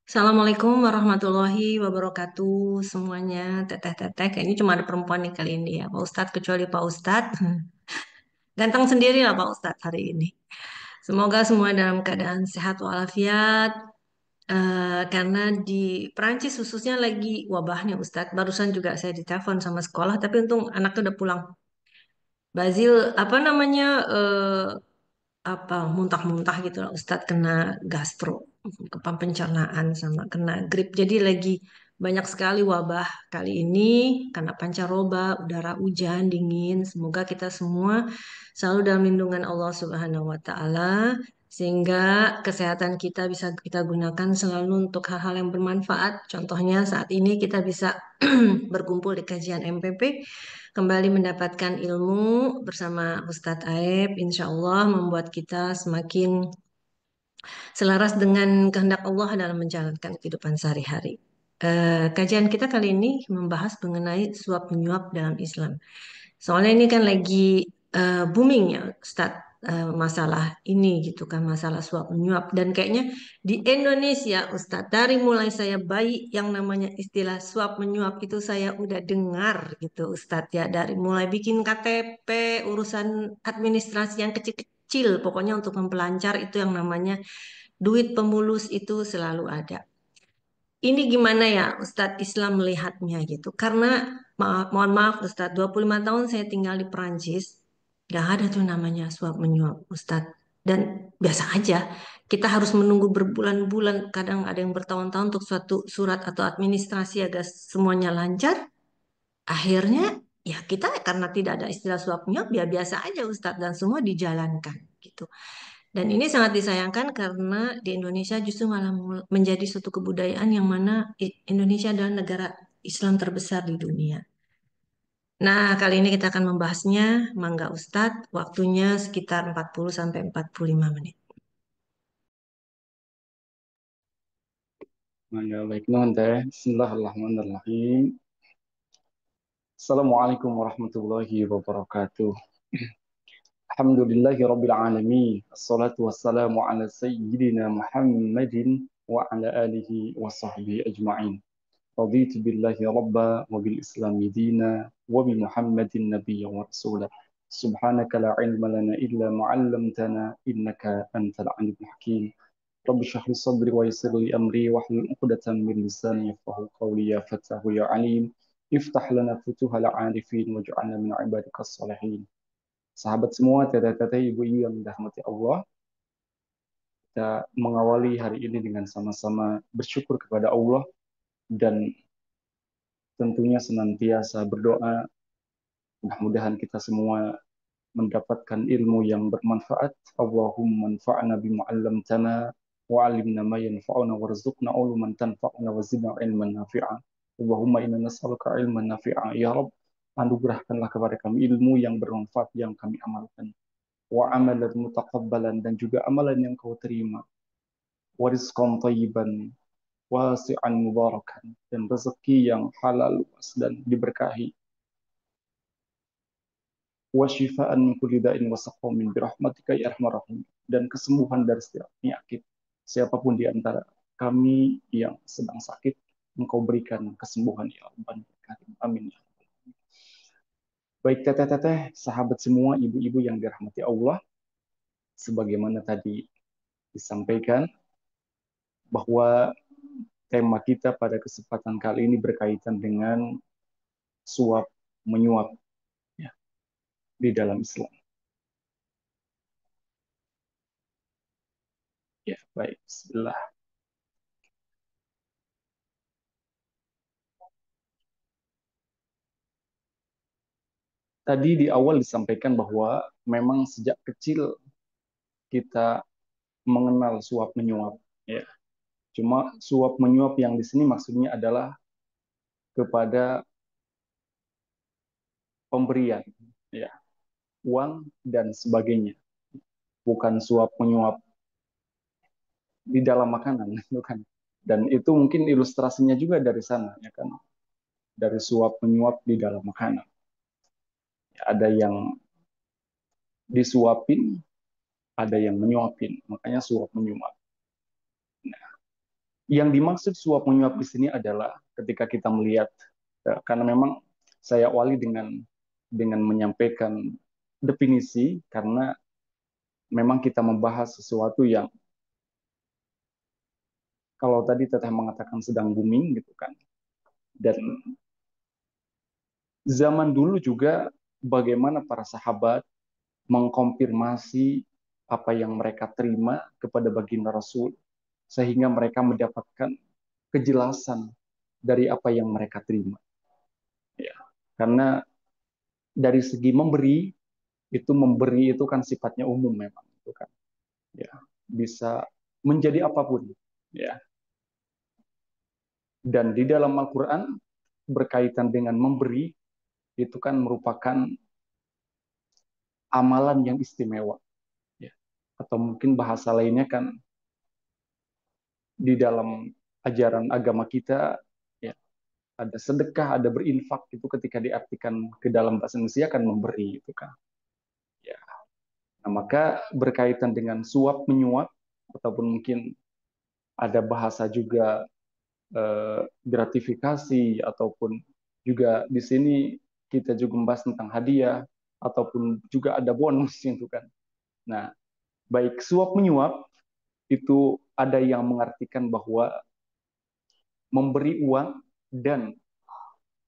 Assalamualaikum warahmatullahi wabarakatuh semuanya. Teteh-teteh, kayaknya cuma ada perempuan nih kali ini ya. Pak Ustadz, kecuali Pak Ustadz. Ganteng sendiri lah Pak Ustadz hari ini. Semoga semua dalam keadaan sehat walafiat. Karena di Perancis khususnya lagi wabahnya Ustadz. Barusan juga saya ditelepon sama sekolah, tapi untung anaknya udah pulang. Bazil, apa namanya, apa muntah-muntah gitu lah Ustadz kena gastro, pencernaan sama kena grip. Jadi lagi banyak sekali wabah kali ini karena pancaroba, udara hujan, dingin. Semoga kita semua selalu dalam lindungan Allah Subhanahu wa taala sehingga kesehatan kita bisa kita gunakan selalu untuk hal-hal yang bermanfaat. Contohnya saat ini kita bisa berkumpul di kajian MPP, kembali mendapatkan ilmu bersama Ustadz Aeb, insya Allah membuat kita semakin selaras dengan kehendak Allah dalam menjalankan kehidupan sehari-hari. Kajian kita kali ini membahas mengenai suap menyuap dalam Islam. Soalnya ini kan lagi booming ya, Ustadz, masalah ini gitu kan, masalah suap menyuap. Dan kayaknya di Indonesia, Ustadz, dari mulai saya bayi yang namanya istilah suap menyuap itu saya udah dengar gitu, Ustadz ya. Dari mulai bikin KTP, urusan administrasi yang kecil-kecil, pokoknya untuk mempelancar itu yang namanya duit pemulus itu selalu ada. Ini gimana ya Ustadz Islam melihatnya gitu. Karena mohon maaf Ustadz, 25 tahun saya tinggal di Perancis. Gak ada tuh namanya suap menyuap Ustadz. Dan biasa aja. Kita harus menunggu berbulan-bulan. Kadang ada yang bertahun-tahun untuk suatu surat atau administrasi agar semuanya lancar. Akhirnya ya kita karena tidak ada istilah suap menyuap ya biasa aja Ustadz. Dan semua dijalankan gitu. Dan ini sangat disayangkan karena di Indonesia justru malah menjadi suatu kebudayaan yang mana Indonesia adalah negara Islam terbesar di dunia. Nah, kali ini kita akan membahasnya. Mangga Ustadz, waktunya sekitar 40 sampai 45 menit. Mangga baik nuhun teh. Bismillahirrahmanirrahim. Assalamualaikum warahmatullahi wabarakatuh. Alhamdulillahi rabbil alamin. Assalatu wassalamu ala sayyidina Muhammadin wa ala alihi wa sahbihi ajma'in. Raditu billahi rabba wa bil islami dina wa bi Muhammadin nabiyya wa rasula. Subhanaka la ilma lana illa ma 'allamtana innaka antal alimul hakim. رب اشرح لي صدري ويسر لي امري واحلل عقدة من لساني يفقهوا قولي يا فتاه يا عليم افتح لنا فتوح العارفين واجعلنا من عبادك الصالحين. Sahabat semua, teteh-teteh, ibu-ibu yang dirahmati Allah, kita mengawali hari ini dengan sama-sama bersyukur kepada Allah dan tentunya senantiasa berdoa mudah-mudahan kita semua mendapatkan ilmu yang bermanfaat. Allahumma anfa'na bima 'allamtana wa 'allimna ma yanfa'una warzuqna uluman tanfa'una wa zidna ilman nafi'a. Allahumma inna nas'aluka ilman nafi'a. Ya Rabb, anugerahkanlah kepada kami ilmu yang bermanfaat yang kami amalkan. Wa amalan mutaqabbalan, dan juga amalan yang kau terima. Wa rizqan thayyiban wasi'an mubarakan, dan rezeki yang halal luas dan diberkahi. Wa syifaan min kulli da'in wa saqamin bi rahmatika ya arhamar rahimin, dan kesembuhan dari setiap penyakit. Siapapun di antara kami yang sedang sakit, Engkau berikan kesembuhan ya Rabbal Karim. Amin ya Rabbal Alamin. Baik teteh-teteh, sahabat semua, ibu-ibu yang dirahmati Allah, sebagaimana tadi disampaikan bahwa tema kita pada kesempatan kali ini berkaitan dengan suap menyuap ya, di dalam Islam. Ya, baik. Bismillah. Tadi di awal disampaikan bahwa memang sejak kecil kita mengenal suap menyuap, ya. Cuma suap menyuap yang di sini maksudnya adalah kepada pemberian, ya, uang dan sebagainya, bukan suap menyuap di dalam makanan, bukan. Dan itu mungkin ilustrasinya juga dari sana, ya kan, dari suap menyuap di dalam makanan. Ada yang disuapin, ada yang menyuapin, makanya suap menyuap. Yang dimaksud suap menyuap di sini adalah ketika kita melihat, karena memang saya awali dengan menyampaikan definisi karena memang kita membahas sesuatu yang kalau tadi Teteh mengatakan sedang booming gitu kan. Dan zaman dulu juga bagaimana para sahabat mengkonfirmasi apa yang mereka terima kepada baginda Rasul sehingga mereka mendapatkan kejelasan dari apa yang mereka terima. Ya. Karena dari segi memberi itu kan sifatnya umum memang itu kan. Ya. Bisa menjadi apapun. Ya. Dan di dalam Al-Qur'an berkaitan dengan memberi itu kan merupakan amalan yang istimewa. Ya. Atau mungkin bahasa lainnya kan di dalam ajaran agama kita ya ada sedekah, ada berinfak itu ketika diartikan ke dalam bahasa Indonesia kan memberi itu kan. Ya. Nah, maka berkaitan dengan suap menyuap ataupun mungkin ada bahasa juga gratifikasi ataupun juga di sini kita juga membahas tentang hadiah ataupun juga ada bonus itu kan. Nah, baik suap menyuap itu ada yang mengartikan bahwa memberi uang dan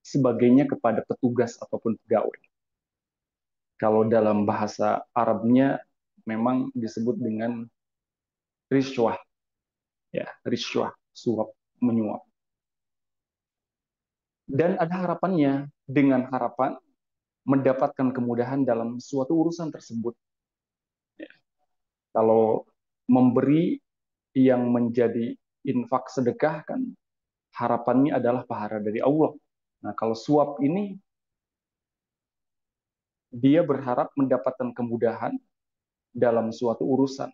sebagainya kepada petugas ataupun pegawai. Kalau dalam bahasa Arabnya memang disebut dengan riswah, ya, riswah, suap menyuap. Dan ada harapannya dengan harapan mendapatkan kemudahan dalam suatu urusan tersebut. Ya. Kalau memberi yang menjadi infak sedekah kan harapannya adalah pahala dari Allah. Nah, kalau suap ini dia berharap mendapatkan kemudahan dalam suatu urusan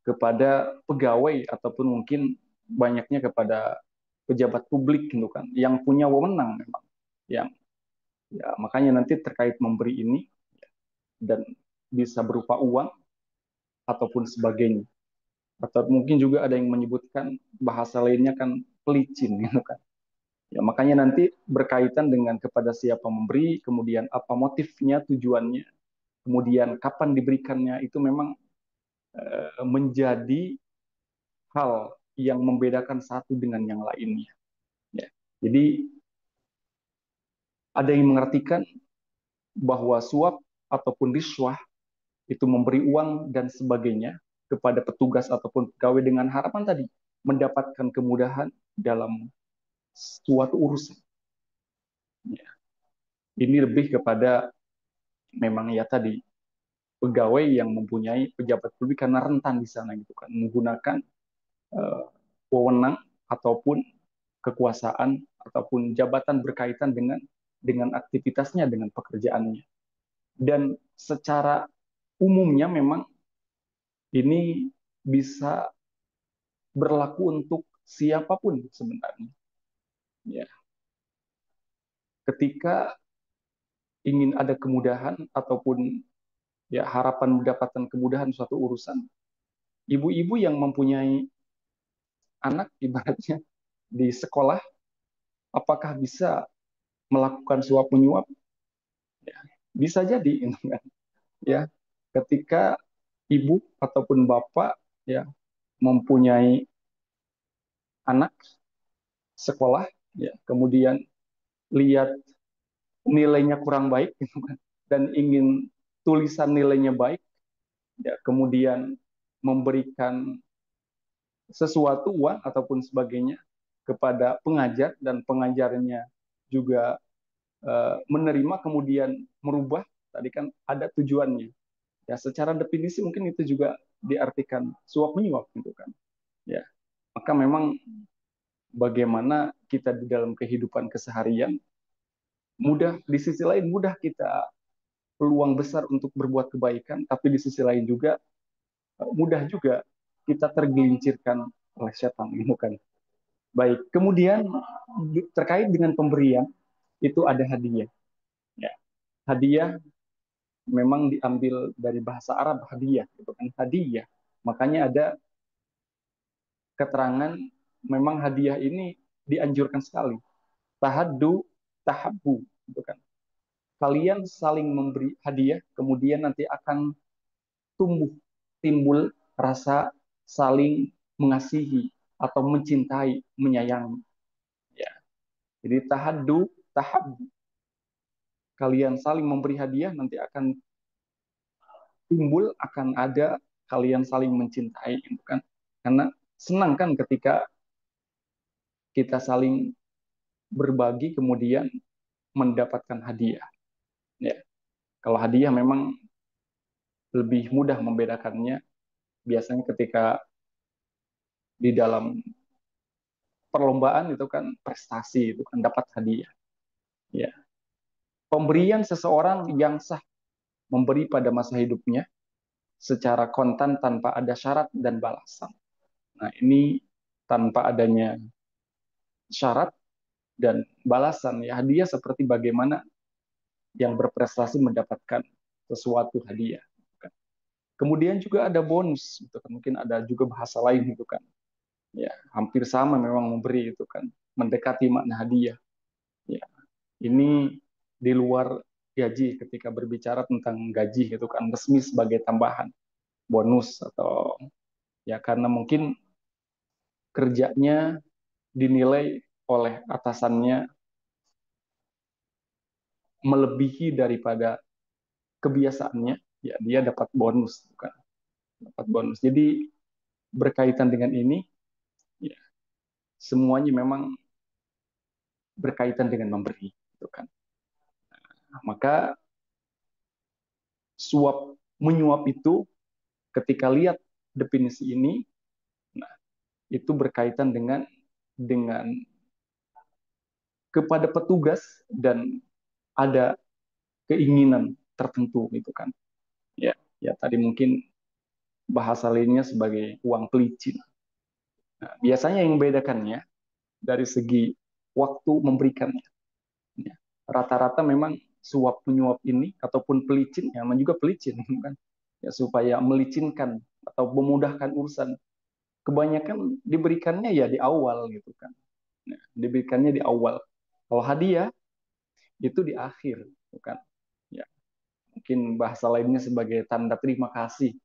kepada pegawai ataupun mungkin banyaknya kepada pejabat publik gitu kan yang punya wewenang memang yang ya makanya nanti terkait memberi ini dan bisa berupa uang ataupun sebagainya atau mungkin juga ada yang menyebutkan bahasa lainnya kan pelicin gitu kan ya makanya nanti berkaitan dengan kepada siapa memberi kemudian apa motifnya tujuannya kemudian kapan diberikannya itu memang menjadi hal yang membedakan satu dengan yang lainnya. Ya. Jadi ada yang mengartikan bahwa suap ataupun riswah itu memberi uang dan sebagainya kepada petugas ataupun pegawai dengan harapan tadi mendapatkan kemudahan dalam suatu urusan. Ya. Ini lebih kepada memang ya tadi pegawai yang mempunyai pejabat publik karena rentan di sana gitu kan menggunakan uh, wewenang ataupun kekuasaan ataupun jabatan berkaitan dengan aktivitasnya dengan pekerjaannya dan secara umumnya memang ini bisa berlaku untuk siapapun sebenarnya ya ketika ingin ada kemudahan ataupun ya harapan mendapatkan kemudahan suatu urusan ibu-ibu yang mempunyai anak ibaratnya di sekolah apakah bisa melakukan suap menyuap ya, bisa jadi ya ketika ibu ataupun bapak ya mempunyai anak sekolah ya kemudian lihat nilainya kurang baik gitu kan, dan ingin tulisan nilainya baik ya kemudian memberikan sesuatu uang ataupun sebagainya kepada pengajar dan pengajarnya juga menerima kemudian merubah tadi kan ada tujuannya ya secara definisi mungkin itu juga diartikan suap menyuap gitu kan ya maka memang bagaimana kita di dalam kehidupan keseharian mudah di sisi lain mudah kita peluang besar untuk berbuat kebaikan tapi di sisi lain juga mudah juga kita tergelincirkan oleh setan gitu kan baik kemudian terkait dengan pemberian itu ada hadiah ya hadiah memang diambil dari bahasa Arab hadiah gitu kan hadiah makanya ada keterangan memang hadiah ini dianjurkan sekali. Tahaddu, tahabbu, gitu kan. Kalian saling memberi hadiah, kemudian nanti akan tumbuh, timbul rasa saling mengasihi atau mencintai, menyayangi. Ya. Jadi tahaddu, tahabbu. Kalian saling memberi hadiah, nanti akan timbul, akan ada kalian saling mencintai, gitu kan. Karena senang kan ketika kita saling berbagi kemudian mendapatkan hadiah. Ya, kalau hadiah memang lebih mudah membedakannya biasanya ketika di dalam perlombaan itu kan prestasi itu kan dapat hadiah. Ya, pemberian seseorang yang sah memberi pada masa hidupnya secara kontan tanpa ada syarat dan balasan. Nah, ini tanpa adanya syarat dan balasan ya hadiah seperti bagaimana yang berprestasi mendapatkan sesuatu hadiah. Kemudian juga ada bonus, gitu kan. Mungkin ada juga bahasa lain itu kan. Ya, hampir sama memang memberi itu kan, mendekati makna hadiah. Ya, ini di luar gaji ketika berbicara tentang gaji itu kan resmi sebagai tambahan bonus atau ya karena mungkin kerjanya dinilai oleh atasannya melebihi daripada kebiasaannya, ya dia dapat bonus kan, dapat bonus. Jadi berkaitan dengan ini, ya, semuanya memang berkaitan dengan memberi, gitu kan. Nah, maka suap menyuap itu ketika lihat definisi ini, nah itu berkaitan dengan kepada petugas dan ada keinginan tertentu gitu kan. Ya, ya tadi mungkin bahasa lainnya sebagai uang pelicin. Nah, biasanya yang membedakannya dari segi waktu memberikannya. Ya. Rata-rata memang suap menyuap ini ataupun pelicin, ya juga pelicin kan, ya supaya melicinkan atau memudahkan urusan. Kebanyakan diberikannya ya di awal gitu kan, ya, diberikannya di awal. Kalau hadiah itu di akhir, gitu kan. Ya, mungkin bahasa lainnya sebagai tanda terima kasih.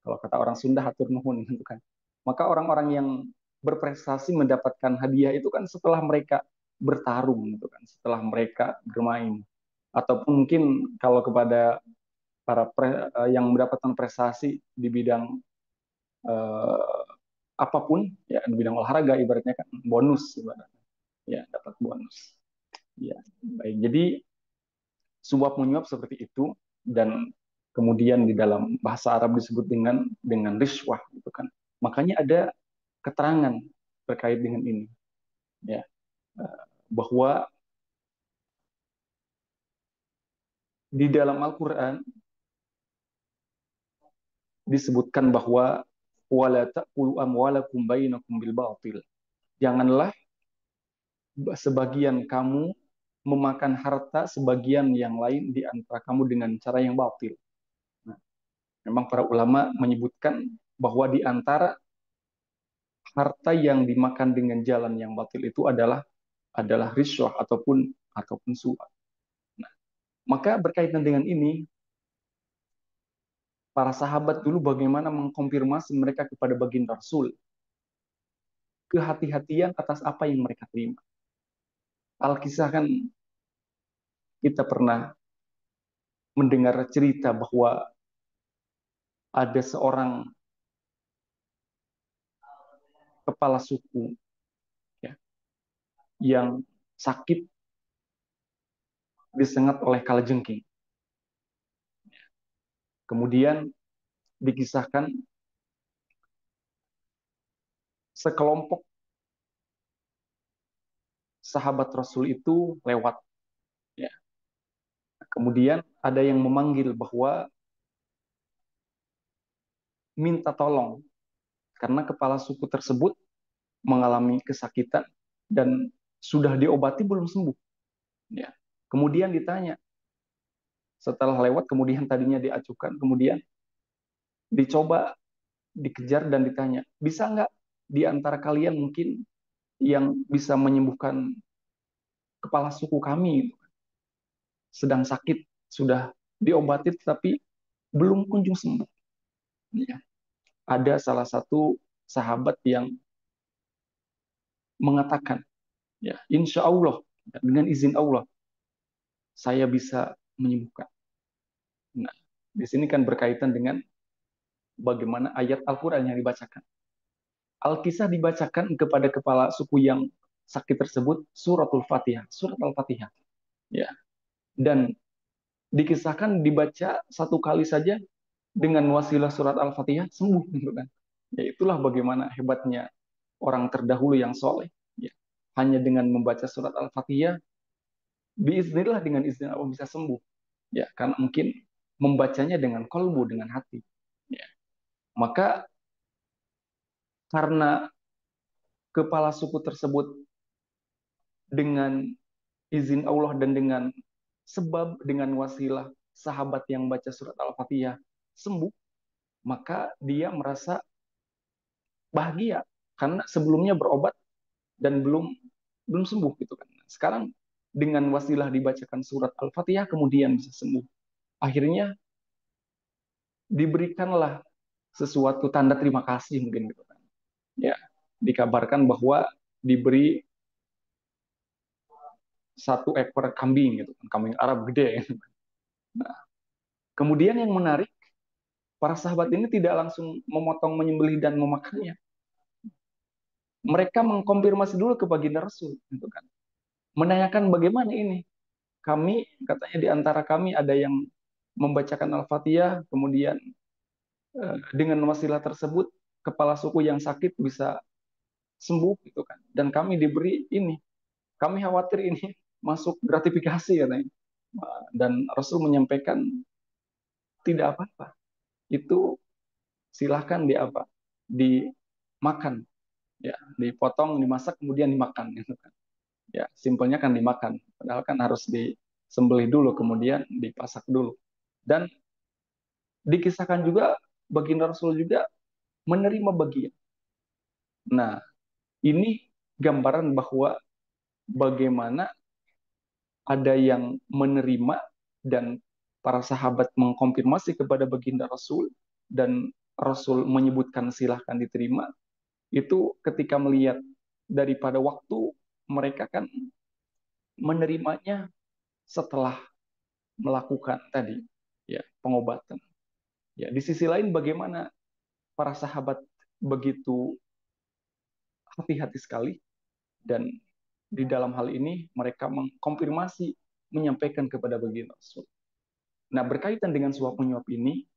Kalau kata orang Sunda hatur nuhun gitu kan. Maka orang-orang yang berprestasi mendapatkan hadiah itu kan setelah mereka bertarung gitu kan, setelah mereka bermain ataupun mungkin kalau kepada yang mendapatkan prestasi di bidang eh, apapun ya di bidang olahraga ibaratnya kan bonus ibaratnya ya dapat bonus ya baik jadi suap menyuap seperti itu dan kemudian di dalam bahasa Arab disebut dengan riswah gitu kan makanya ada keterangan terkait dengan ini ya bahwa di dalam Al-Qur'an disebutkan bahwa wala ta'kulu amwalakum bainakum bil batil. Janganlah sebagian kamu memakan harta sebagian yang lain di antara kamu dengan cara yang batil. Nah, memang para ulama menyebutkan bahwa di antara harta yang dimakan dengan jalan yang batil itu adalah riswah ataupun suap. Nah, maka berkaitan dengan ini para sahabat dulu bagaimana mengkonfirmasi mereka kepada baginda Rasul kehati-hatian atas apa yang mereka terima. Alkisah kan kita pernah mendengar cerita bahwa ada seorang kepala suku ya, yang sakit disengat oleh kalajengking. Kemudian dikisahkan sekelompok sahabat Rasul itu lewat. Ya. Kemudian ada yang memanggil bahwa minta tolong karena kepala suku tersebut mengalami kesakitan dan sudah diobati belum sembuh. Ya. Kemudian ditanya, setelah lewat kemudian tadinya diacukan, kemudian dicoba dikejar dan ditanya, bisa nggak di antara kalian mungkin yang bisa menyembuhkan kepala suku kami sedang sakit, sudah diobati tapi belum kunjung sembuh. Ya. Ada salah satu sahabat yang mengatakan, ya, insya Allah, dengan izin Allah, saya bisa menyembuhkan. Nah, di sini kan berkaitan dengan bagaimana ayat Al-Quran yang dibacakan. Al-Kisah dibacakan kepada kepala suku yang sakit tersebut suratul Fatihah, surat Al-Fatihah. Ya. Dan dikisahkan dibaca satu kali saja dengan wasilah surat Al-Fatihah sembuh gitu kan. Ya itulah bagaimana hebatnya orang terdahulu yang soleh. Ya. Hanya dengan membaca surat Al-Fatihah, biiznillah dengan izin Allah bisa sembuh. Ya, karena mungkin membacanya dengan kolbu, dengan hati. Ya. Maka karena kepala suku tersebut dengan izin Allah dan dengan sebab dengan wasilah sahabat yang baca surat Al-Fatihah sembuh, maka dia merasa bahagia karena sebelumnya berobat dan belum sembuh gitu kan. Sekarang dengan wasilah dibacakan surat Al-Fatihah kemudian bisa sembuh. Akhirnya diberikanlah sesuatu tanda terima kasih mungkin gitu kan. Ya, dikabarkan bahwa diberi satu ekor kambing gitu kan, kambing Arab gede. Nah, kemudian yang menarik, para sahabat ini tidak langsung memotong, menyembelih dan memakannya. Mereka mengkonfirmasi dulu ke baginda Rasul gitu kan. Menanyakan bagaimana ini? Kami katanya di antara kami ada yang membacakan Al-Fatihah, kemudian dengan wasilah tersebut kepala suku yang sakit bisa sembuh gitu kan. Dan kami diberi ini, kami khawatir ini masuk gratifikasi katanya. Dan Rasul menyampaikan tidak apa-apa. Itu silahkan di apa? Dimakan, ya, dipotong, dimasak, kemudian dimakan gitu kan. Ya, simpelnya kan dimakan. Padahal kan harus disembelih dulu, kemudian dipasak dulu. Dan dikisahkan juga baginda Rasul juga menerima bagian. Nah, ini gambaran bahwa bagaimana ada yang menerima dan para sahabat mengkonfirmasi kepada baginda Rasul dan Rasul menyebutkan silahkan diterima itu ketika melihat daripada waktu mereka kan menerimanya setelah melakukan tadi ya pengobatan. Ya, di sisi lain bagaimana para sahabat begitu hati-hati sekali dan di dalam hal ini mereka mengkonfirmasi menyampaikan kepada baginda Rasul. Nah, berkaitan dengan suap menyuap ini,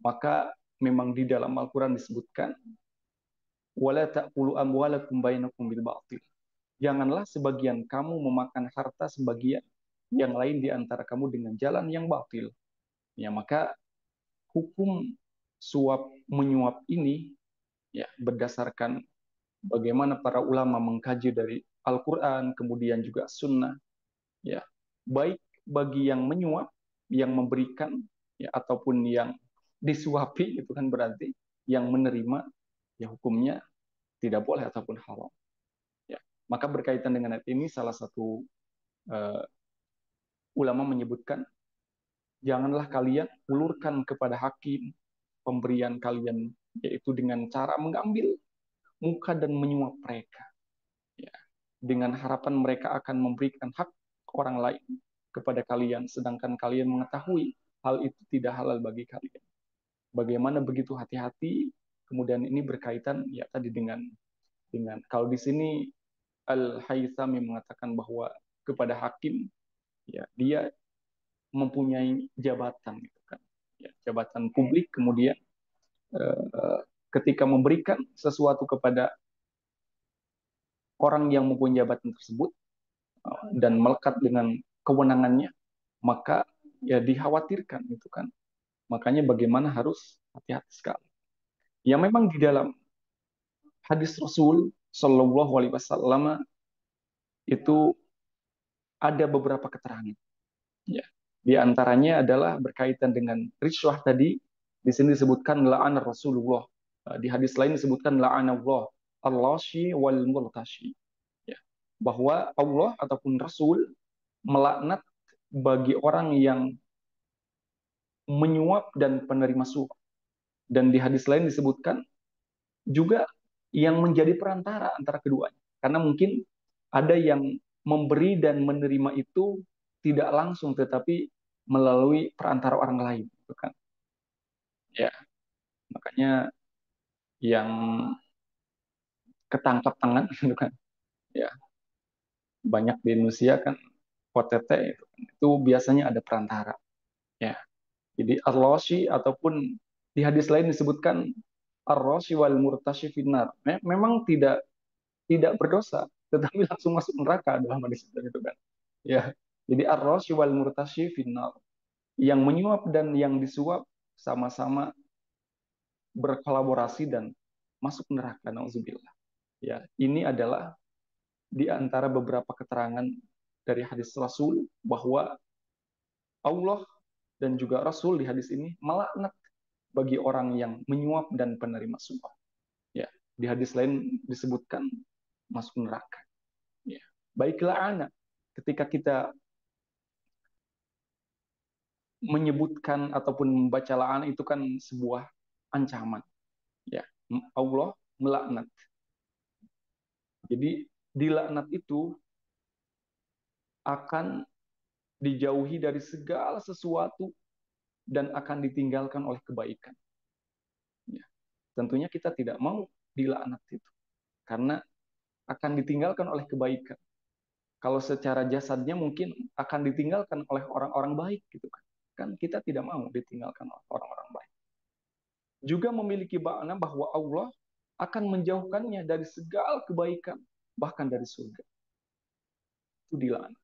maka memang di dalam Al-Qur'an disebutkan wala ta'kulu amwalakum bainakum bil batil. Janganlah sebagian kamu memakan harta sebagian yang lain di antara kamu dengan jalan yang batil. Ya, maka hukum suap menyuap ini ya berdasarkan bagaimana para ulama mengkaji dari Al-Qur'an kemudian juga sunnah ya baik bagi yang menyuap yang memberikan ya ataupun yang disuapi itu kan berarti yang menerima ya hukumnya tidak boleh ataupun haram ya maka berkaitan dengan ayat ini salah satu uh, ulama menyebutkan janganlah kalian ulurkan kepada hakim pemberian kalian yaitu dengan cara mengambil muka dan menyuap mereka ya dengan harapan mereka akan memberikan hak orang lain kepada kalian sedangkan kalian mengetahui hal itu tidak halal bagi kalian bagaimana begitu hati-hati kemudian ini berkaitan ya tadi dengan kalau di sini Al Haythami mengatakan bahwa kepada hakim ya dia mempunyai jabatan gitu kan ya, jabatan publik kemudian eh, ketika memberikan sesuatu kepada orang yang mempunyai jabatan tersebut dan melekat dengan kewenangannya maka ya dikhawatirkan itu kan makanya bagaimana harus hati-hati sekali ya memang di dalam hadis Rasul Shallallahu Alaihi Wasallam itu ada beberapa keterangan. Ya. Di antaranya adalah berkaitan dengan riswah tadi. Di sini disebutkan la'an Rasulullah. Di hadis lain disebutkan la'an Allah. Al-lashi wal multashi. bahwa Allah ataupun Rasul melaknat bagi orang yang menyuap dan penerima suap. Dan di hadis lain disebutkan juga yang menjadi perantara antara keduanya. Karena mungkin ada yang memberi dan menerima itu tidak langsung, tetapi melalui perantara orang lain, gitu kan? Ya, makanya yang ketangkap tangan, gitu kan? Ya, banyak di Indonesia kan OTT itu biasanya ada perantara. Ya, jadi ar-rashi ataupun di hadis lain disebutkan ar-rashi wal murtashi finnar. Memang tidak berdosa, tetapi langsung masuk neraka dalam hadis itu kan. Ya, jadi ar-rashi wal murtashi finnar. Yang menyuap dan yang disuap sama-sama berkolaborasi dan masuk neraka. Nauzubillah. Ya, ini adalah di antara beberapa keterangan dari hadis Rasul bahwa Allah dan juga Rasul di hadis ini melaknat bagi orang yang menyuap dan penerima suap. Ya, di hadis lain disebutkan masuk neraka. Ya. Baiklah anak, ketika kita menyebutkan ataupun membaca la'an itu kan sebuah ancaman. Ya, Allah melaknat. Jadi di laknat itu akan dijauhi dari segala sesuatu dan akan ditinggalkan oleh kebaikan. Ya. Tentunya kita tidak mau dilaknat itu karena akan ditinggalkan oleh kebaikan. Kalau secara jasadnya mungkin akan ditinggalkan oleh orang-orang baik gitu kan. Kan kita tidak mau ditinggalkan oleh orang-orang baik. Juga memiliki makna bahwa Allah akan menjauhkannya dari segala kebaikan, bahkan dari surga. Itu dilaknat.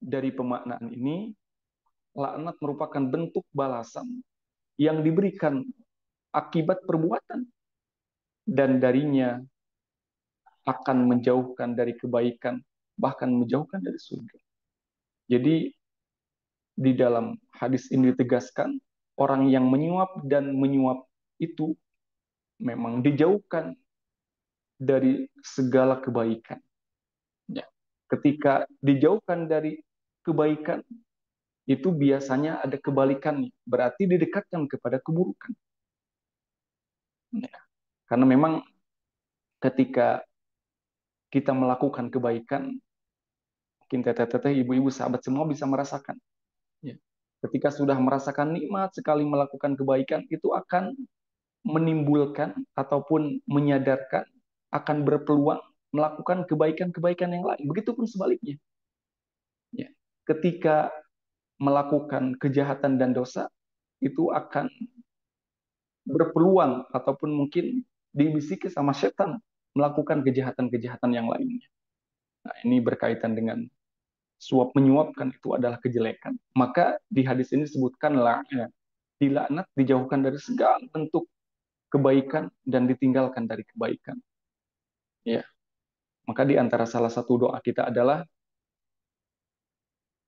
Dari pemaknaan ini, laknat merupakan bentuk balasan yang diberikan akibat perbuatan dan darinya akan menjauhkan dari kebaikan, bahkan menjauhkan dari surga. Jadi di dalam hadis ini ditegaskan orang yang menyuap dan menyuap itu memang dijauhkan dari segala kebaikan. Ya. Ketika dijauhkan dari kebaikan itu biasanya ada kebalikannya, berarti didekatkan kepada keburukan. Ya. Karena memang ketika kita melakukan kebaikan, mungkin teteh-teteh, ibu-ibu, sahabat semua bisa merasakan. Ya. Ketika sudah merasakan nikmat sekali melakukan kebaikan, itu akan menimbulkan ataupun menyadarkan akan berpeluang melakukan kebaikan-kebaikan yang lain. Begitupun sebaliknya. Ya. Ketika melakukan kejahatan dan dosa, itu akan berpeluang ataupun mungkin dibisiki sama setan melakukan kejahatan-kejahatan yang lainnya. Nah, ini berkaitan dengan suap menyuapkan itu adalah kejelekan. Maka di hadis ini disebutkan laknat, dilaknat, dijauhkan dari segala bentuk kebaikan dan ditinggalkan dari kebaikan. Ya, maka di antara salah satu doa kita adalah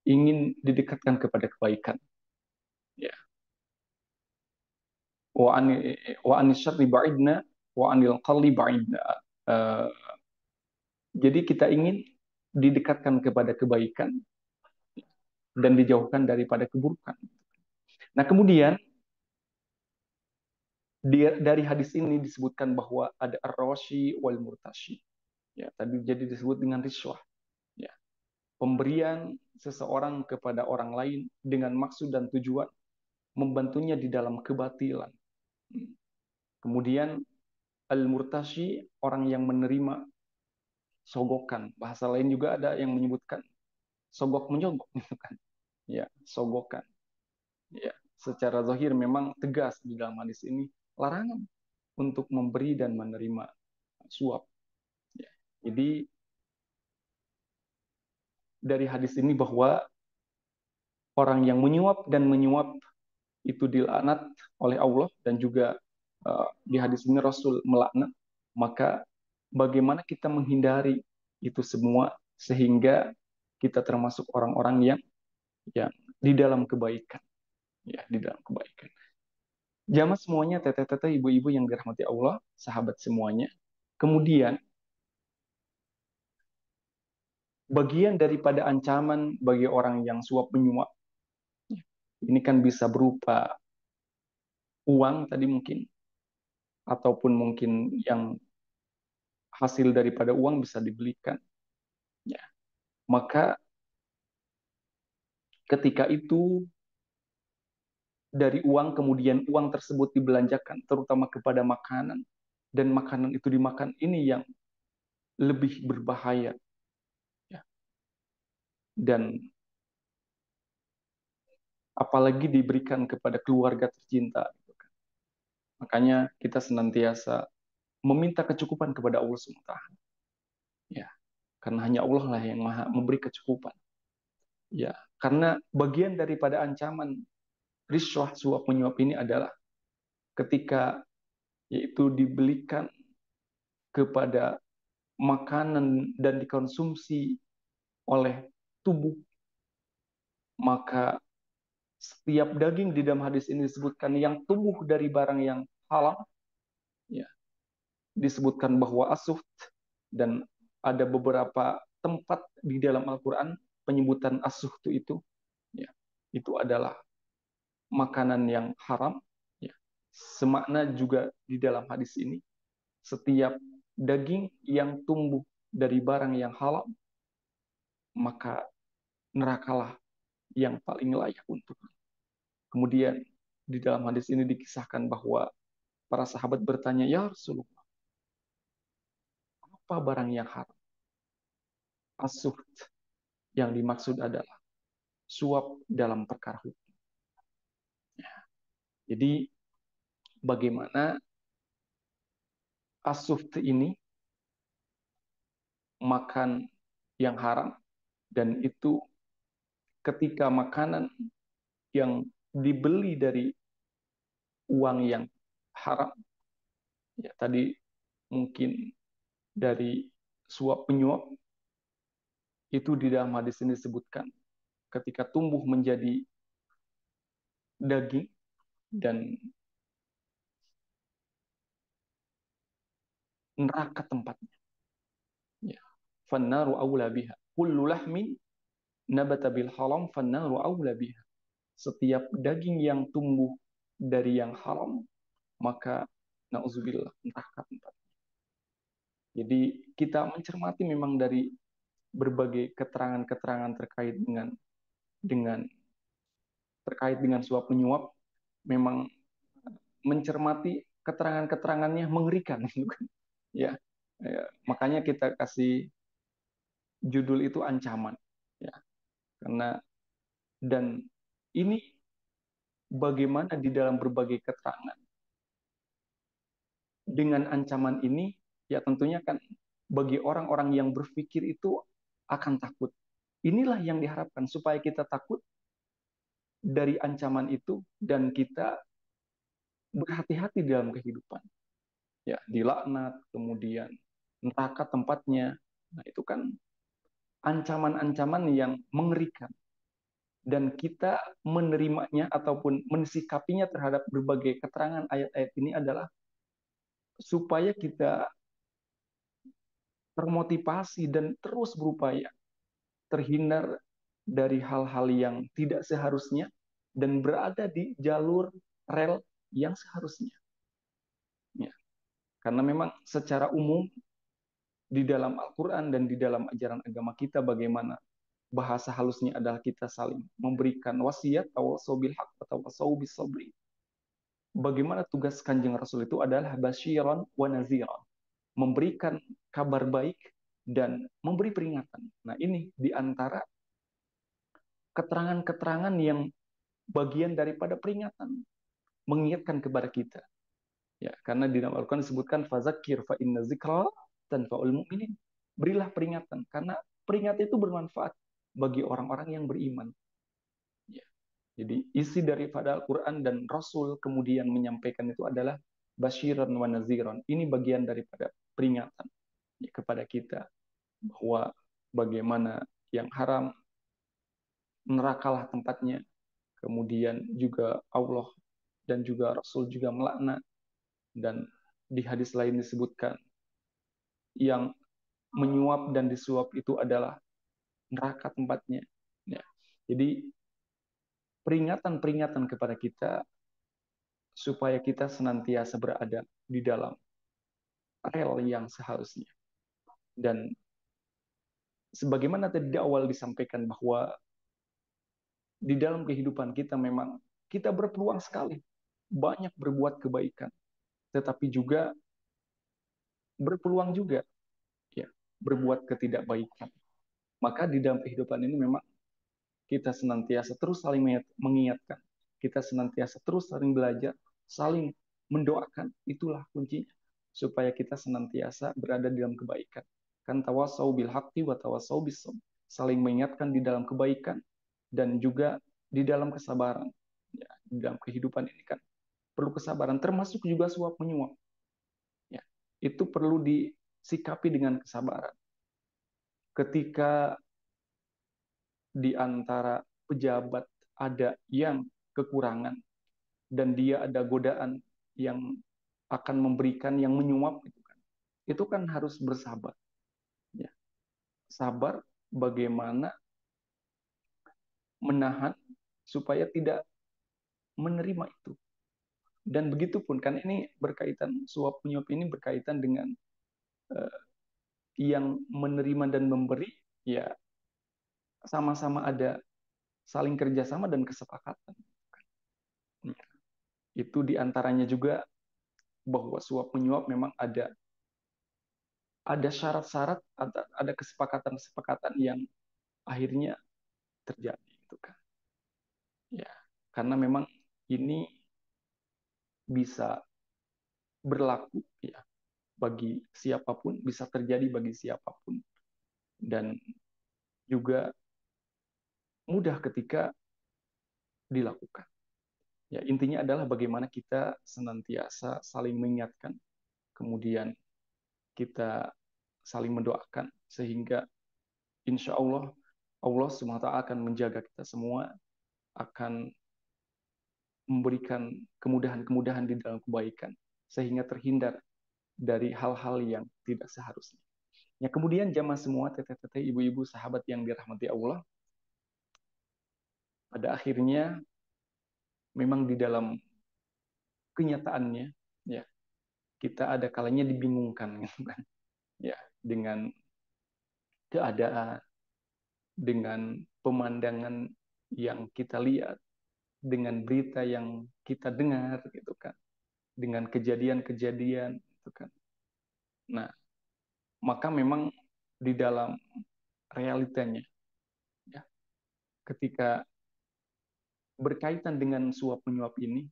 ingin didekatkan kepada kebaikan. Ya. Wa anis syarri ba'idna wa anil qalli ba'idna. Uh, jadi kita ingin didekatkan kepada kebaikan dan dijauhkan daripada keburukan. Nah, kemudian dari hadis ini disebutkan bahwa ada ar-rashi wal murtashi. Ya, tadi jadi disebut dengan riswah. Ya, pemberian seseorang kepada orang lain dengan maksud dan tujuan membantunya di dalam kebatilan. Kemudian al-murtashi, orang yang menerima sogokan. Bahasa lain juga ada yang menyebutkan sogok menyogok, gitu kan. Ya, sogokan. Ya, secara zahir memang tegas di dalam hadis ini larangan untuk memberi dan menerima suap. Ya. Jadi dari hadis ini bahwa orang yang menyuap dan menyuap itu dilaknat oleh Allah dan juga di hadis ini Rasul melaknat, maka bagaimana kita menghindari itu semua sehingga kita termasuk orang-orang yang di dalam kebaikan, ya, di dalam kebaikan. Jamaah semuanya, teteh-teteh, ibu-ibu yang dirahmati Allah, sahabat semuanya. Kemudian bagian daripada ancaman bagi orang yang suap menyuap. Ini kan bisa berupa uang tadi mungkin, ataupun mungkin yang hasil daripada uang bisa dibelikan. Ya. Maka ketika itu dari uang, kemudian uang tersebut dibelanjakan terutama kepada makanan, dan makanan itu dimakan, ini yang lebih berbahaya. Ya. Dan apalagi diberikan kepada keluarga tercinta. Makanya kita senantiasa meminta kecukupan kepada Allah SWT. Ya, karena hanya Allah lah yang maha memberi kecukupan. Ya, karena bagian daripada ancaman riswah suap menyuap ini adalah ketika yaitu dibelikan kepada makanan dan dikonsumsi oleh tubuh, maka setiap daging di dalam hadis ini disebutkan yang tumbuh dari barang yang halal, ya, disebutkan bahwa asuh, dan ada beberapa tempat di dalam Al-Quran penyebutan asuh itu, ya, itu adalah makanan yang haram. Ya. Semakna juga di dalam hadis ini, setiap daging yang tumbuh dari barang yang halal, maka nerakalah yang paling layak untuk. Kemudian di dalam hadis ini dikisahkan bahwa para sahabat bertanya, ya Rasulullah, apa barang yang haram? Asuh yang dimaksud adalah suap dalam perkara hukum. Jadi bagaimana asuh ini makan yang haram, dan itu ketika makanan yang dibeli dari uang yang haram, ya tadi mungkin dari suap penyuap, itu di dalam hadis ini disebutkan ketika tumbuh menjadi daging dan neraka tempatnya. Ya. Fannaru aula biha. Kullu lahmin nabata bil haram fannaru aula biha. Setiap daging yang tumbuh dari yang haram, maka nauzubillah neraka tempatnya. Jadi kita mencermati memang dari berbagai keterangan-keterangan dengan terkait dengan suap menyuap, memang mencermati keterangan-keterangannya mengerikan gitu kan. Ya. Ya, makanya kita kasih judul itu ancaman, ya, karena dan ini bagaimana di dalam berbagai keterangan dengan ancaman ini, ya tentunya kan bagi orang-orang yang berpikir itu akan takut. Inilah yang diharapkan supaya kita takut dari ancaman itu dan kita berhati-hati dalam kehidupan. Ya, dilaknat, kemudian neraka tempatnya. Nah, itu kan ancaman-ancaman yang mengerikan, dan kita menerimanya ataupun mensikapinya terhadap berbagai keterangan ayat-ayat ini adalah supaya kita termotivasi dan terus berupaya terhindar dari hal-hal yang tidak seharusnya dan berada di jalur rel yang seharusnya. Ya. Karena memang secara umum di dalam Al-Quran dan di dalam ajaran agama kita, bagaimana bahasa halusnya adalah kita saling memberikan wasiat atau sobil hak atau sobil sobri. Bagaimana tugas kanjeng Rasul itu adalah basyiran wa naziran, memberikan kabar baik dan memberi peringatan. Nah, ini di antara keterangan-keterangan yang bagian daripada peringatan, mengingatkan kepada kita. Ya, karena di dalam Al-Quran disebutkan fazakir fa inna zikra tanfa'ul mu'minin. Berilah peringatan karena peringatan itu bermanfaat bagi orang-orang yang beriman. Ya. Jadi isi daripada Al-Quran dan Rasul kemudian menyampaikan itu adalah basyiran wa naziran. Ini bagian daripada peringatan, ya, kepada kita bahwa bagaimana yang haram nerakalah tempatnya. Kemudian juga Allah dan juga Rasul juga melaknat, dan di hadis lain disebutkan yang menyuap dan disuap itu adalah neraka tempatnya. Ya. Jadi peringatan-peringatan kepada kita supaya kita senantiasa berada di dalam rel yang seharusnya. Dan sebagaimana tadi di awal disampaikan bahwa di dalam kehidupan kita memang kita berpeluang sekali banyak berbuat kebaikan, tetapi juga berpeluang juga ya berbuat ketidakbaikan. Maka di dalam kehidupan ini memang kita senantiasa terus saling mengingatkan, kita senantiasa terus saling belajar, saling mendoakan, itulah kuncinya supaya kita senantiasa berada di dalam kebaikan. Kan tawasau bil haqqi wa tawasau bis sabr. Saling mengingatkan di dalam kebaikan dan juga di dalam kesabaran. Ya, di dalam kehidupan ini kan perlu kesabaran, termasuk juga suap menyuap. Ya, itu perlu disikapi dengan kesabaran. Ketika di antara pejabat ada yang kekurangan dan dia ada godaan yang akan memberikan yang menyuap itu kan harus bersabar ya. Sabar bagaimana menahan supaya tidak menerima itu. Dan begitu pun kan ini berkaitan suap menyuap ini berkaitan dengan uh, yang menerima dan memberi ya sama-sama ada saling kerjasama dan kesepakatan. Itu diantaranya juga bahwa suap menyuap memang ada syarat-syarat, ada kesepakatan-kesepakatan yang akhirnya terjadi gitu kan. Ya, karena memang ini bisa berlaku ya bagi siapapun, bisa terjadi bagi siapapun dan juga mudah ketika dilakukan. Ya, intinya adalah bagaimana kita senantiasa saling mengingatkan, kemudian kita saling mendoakan sehingga insya Allah Allah SWT akan menjaga kita semua, akan memberikan kemudahan-kemudahan di dalam kebaikan sehingga terhindar dari hal-hal yang tidak seharusnya. Ya, kemudian jamaah semua, teteh-teteh, ibu-ibu, sahabat yang dirahmati Allah, pada akhirnya memang di dalam kenyataannya ya kita ada kalanya dibingungkan gitu kan. Ya, dengan keadaan, dengan pemandangan yang kita lihat, dengan berita yang kita dengar gitu kan, dengan kejadian-kejadian gitu kan. Nah, maka memang di dalam realitanya ya ketika berkaitan dengan suap menyuap ini,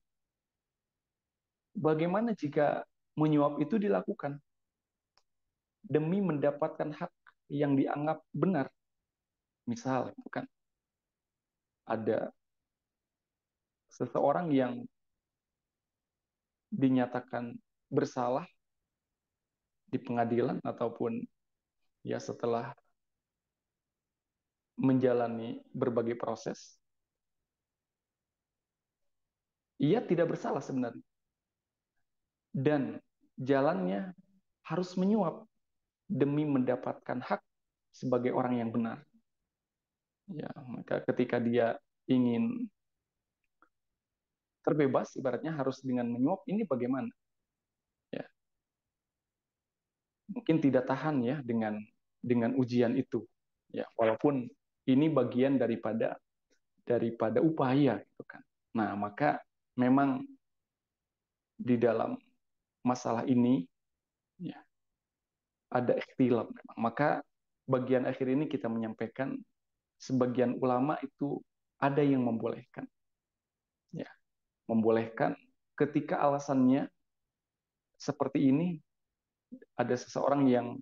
bagaimana jika menyuap itu dilakukan demi mendapatkan hak yang dianggap benar? Misal, itu kan ada seseorang yang dinyatakan bersalah di pengadilan ataupun ya setelah menjalani berbagai proses, ia tidak bersalah sebenarnya dan jalannya harus menyuap demi mendapatkan hak sebagai orang yang benar. Ya, maka ketika dia ingin terbebas, ibaratnya harus dengan menyuap, ini bagaimana? Ya, mungkin tidak tahan ya dengan ujian itu. Ya, walaupun ini bagian daripada upaya gitu kan. Nah, maka memang di dalam masalah ini ya ada ikhtilaf memang. Maka bagian akhir ini kita menyampaikan sebagian ulama itu ada yang membolehkan. Ya, membolehkan ketika alasannya seperti ini, ada seseorang yang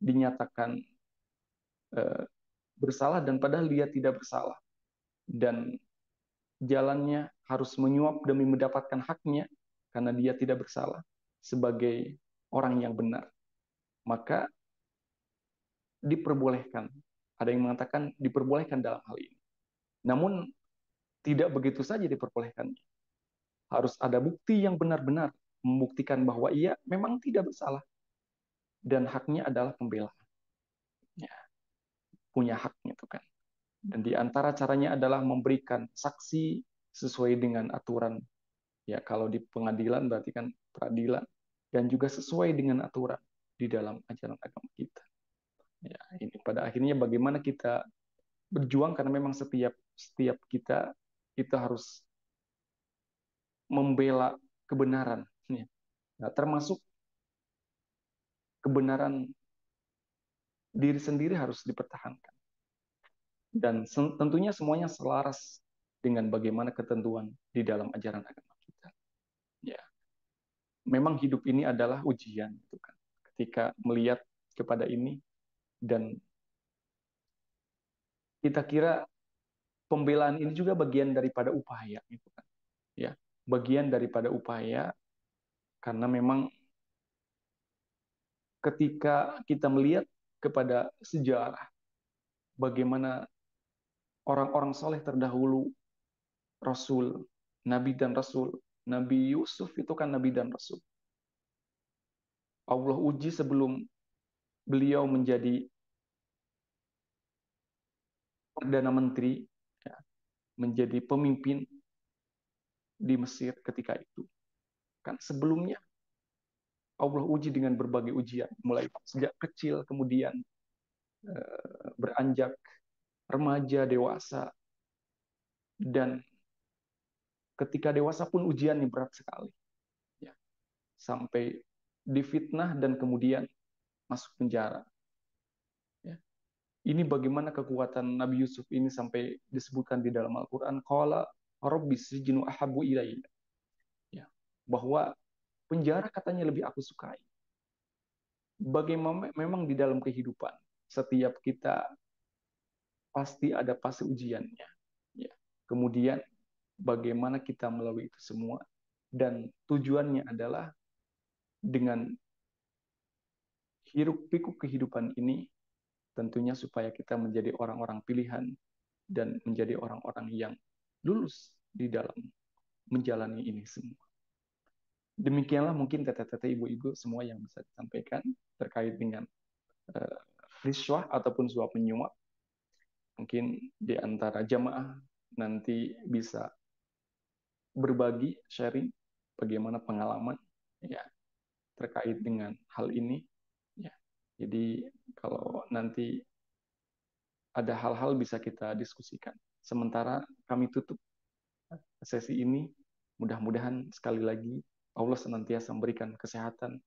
dinyatakan eh, bersalah dan padahal dia tidak bersalah dan jalannya harus menyuap demi mendapatkan haknya karena dia tidak bersalah sebagai orang yang benar, maka diperbolehkan. Ada yang mengatakan diperbolehkan dalam hal ini. Namun tidak begitu saja diperbolehkan. Harus ada bukti yang benar-benar membuktikan bahwa ia memang tidak bersalah dan haknya adalah pembelaan. Ya. punya haknya itu kan. Dan di antara caranya adalah memberikan saksi sesuai dengan aturan. Ya, kalau di pengadilan berarti kan peradilan, dan juga sesuai dengan aturan di dalam ajaran agama kita. Ya, ini pada akhirnya bagaimana kita berjuang, karena memang setiap setiap kita harus membela kebenaran. Ya. Nah, termasuk kebenaran diri sendiri harus dipertahankan. Dan tentunya semuanya selaras dengan bagaimana ketentuan di dalam ajaran agama kita. Ya, memang hidup ini adalah ujian, gitu kan. Ketika melihat kepada ini, dan kita kira pembelaan ini juga bagian daripada upaya, gitu kan. Ya, bagian daripada upaya, karena memang ketika kita melihat kepada sejarah bagaimana orang-orang soleh terdahulu, Rasul, Nabi dan Rasul, Nabi Yusuf itu kan Nabi dan Rasul. Allah uji sebelum beliau menjadi Perdana Menteri, ya, menjadi pemimpin di Mesir ketika itu. Kan sebelumnya Allah uji dengan berbagai ujian, mulai sejak kecil, kemudian beranjak remaja, dewasa, dan ketika dewasa pun ujiannya berat sekali. Ya, sampai difitnah dan kemudian masuk penjara. Ya. Ini bagaimana kekuatan Nabi Yusuf ini sampai disebutkan di dalam Al-Quran, qala rabbi sijnu ahabu ilayya. Ya, bahwa penjara katanya lebih aku sukai. Bagaimana memang di dalam kehidupan setiap kita pasti ada fase ujiannya. Ya. Kemudian bagaimana kita melalui itu semua, dan tujuannya adalah dengan hiruk pikuk kehidupan ini tentunya supaya kita menjadi orang-orang pilihan dan menjadi orang-orang yang lulus di dalam menjalani ini semua. Demikianlah mungkin teteh-teteh, ibu-ibu semua yang bisa disampaikan terkait dengan uh, riswah ataupun suap menyuap. Mungkin di antara jamaah nanti bisa berbagi, sharing bagaimana pengalaman ya terkait dengan hal ini. Ya. Jadi kalau nanti ada hal-hal bisa kita diskusikan. Sementara kami tutup sesi ini, mudah-mudahan sekali lagi Allah senantiasa memberikan kesehatan,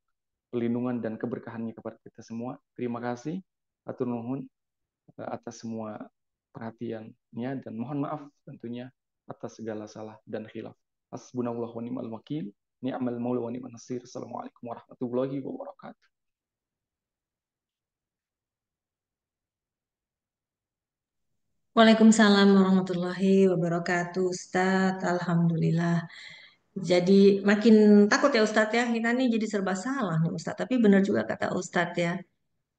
pelindungan, dan keberkahannya kepada kita semua. Terima kasih, atur nuhun atas semua perhatiannya, dan mohon maaf tentunya atas segala salah dan khilaf. Hasbunallahu wa ni'mal wakil, ni'mal maula wa ni'man nasir. Assalamualaikum warahmatullahi wabarakatuh. Waalaikumsalam warahmatullahi wabarakatuh, Ustadz. Alhamdulillah. Jadi makin takut ya Ustadz ya. Kita nih jadi serba salah nih Ustadz. Tapi benar juga kata Ustadz ya.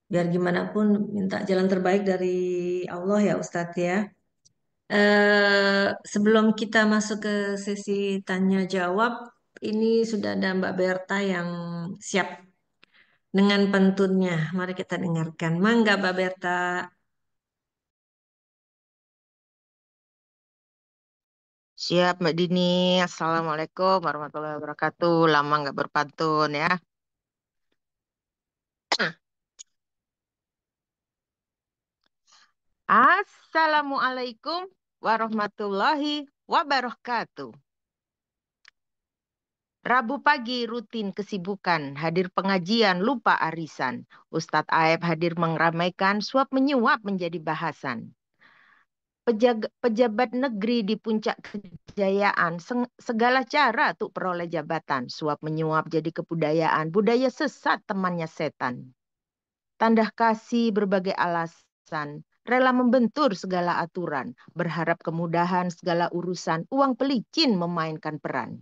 Biar gimana pun minta jalan terbaik dari Allah ya Ustadz ya. Sebelum kita masuk ke sesi tanya jawab, ini sudah ada Mbak Berta yang siap dengan pentunnya. Mari kita dengarkan. Mangga Mbak Berta. Siap, Mbak Dini. Assalamualaikum warahmatullahi wabarakatuh. Lama nggak berpantun ya. Assalamualaikum warahmatullahi wabarakatuh. Rabu pagi rutin kesibukan, hadir pengajian lupa arisan. Ustadz Aep hadir mengeramaikan, suap menyuap menjadi bahasan. Pejabat negeri di puncak kejayaan, segala cara untuk peroleh jabatan. Suap menyuap jadi kebudayaan, budaya sesat temannya setan. Tanda kasih berbagai alasan, rela membentur segala aturan, berharap kemudahan segala urusan, uang pelicin memainkan peran.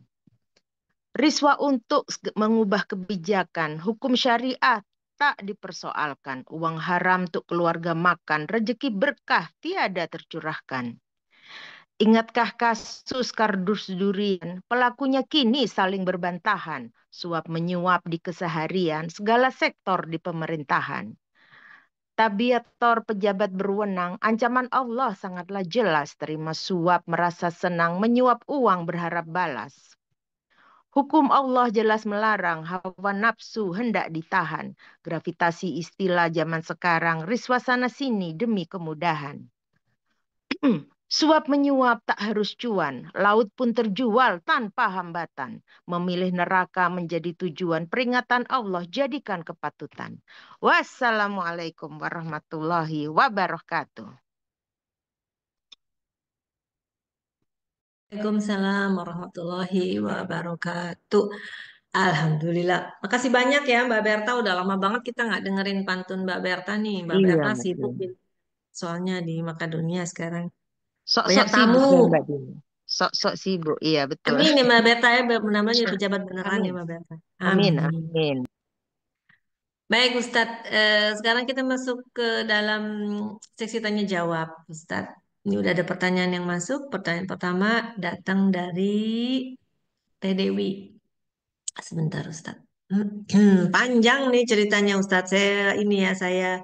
Riswa untuk mengubah kebijakan, hukum syariah tak dipersoalkan, uang haram untuk keluarga makan, rezeki berkah tiada tercurahkan. Ingatkah kasus kardus durian, pelakunya kini saling berbantahan, suap menyuap di keseharian, segala sektor di pemerintahan. Tabiator pejabat berwenang, ancaman Allah sangatlah jelas. Terima suap, merasa senang, menyuap uang, berharap balas. Hukum Allah jelas melarang, hawa nafsu hendak ditahan. Gravitasi istilah zaman sekarang, riswa sana sini demi kemudahan. Suap menyuap tak harus cuan, laut pun terjual tanpa hambatan. Memilih neraka menjadi tujuan, peringatan Allah jadikan kepatutan. Wassalamualaikum warahmatullahi wabarakatuh. Waalaikumsalam warahmatullahi wabarakatuh. Alhamdulillah. Makasih banyak ya Mbak Berta. Udah lama banget kita nggak dengerin pantun Mbak Berta nih. Mbak Iya, Berta betul. sibuk soalnya di Makedonia sekarang. Sok-sok Banyak tamu. sibuk ya Mbak Dini. Sok-sok sibuk, iya betul. Amin ya Mbak Berta ya. Benar-benar jadi pejabat beneran ya Amin, Mbak Berta. amin, Amin. amin. Baik Ustadz, sekarang kita masuk ke dalam seksi tanya jawab Ustadz. Ini udah ada pertanyaan yang masuk. Pertanyaan pertama datang dari Teh Dewi. Sebentar Ustadz. Panjang nih ceritanya Ustadz. Saya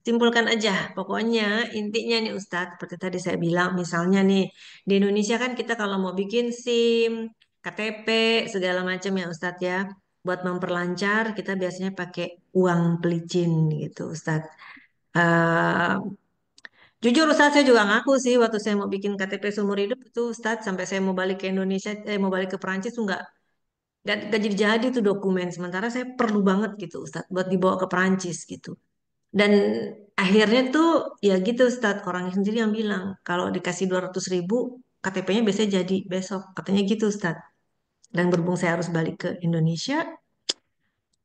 simpulkan aja. Pokoknya intinya nih Ustadz, seperti tadi saya bilang, misalnya nih di Indonesia kan kita kalau mau bikin SIM, KTP, segala macam ya Ustadz ya. Buat memperlancar kita biasanya pakai uang pelicin gitu Ustadz. Eh, Jujur Ustadz saya juga ngaku sih waktu saya mau bikin KTP seumur hidup itu Ustadz sampai saya mau balik ke Indonesia, mau balik ke Perancis tuh nggak jadi tuh dokumen. Sementara saya perlu banget gitu Ustadz buat dibawa ke Perancis gitu. Dan akhirnya tuh ya gitu Ustadz orangnya sendiri yang bilang kalau dikasih 200.000 KTP-nya biasanya jadi besok. Katanya gitu Ustadz. Dan berhubung saya harus balik ke Indonesia,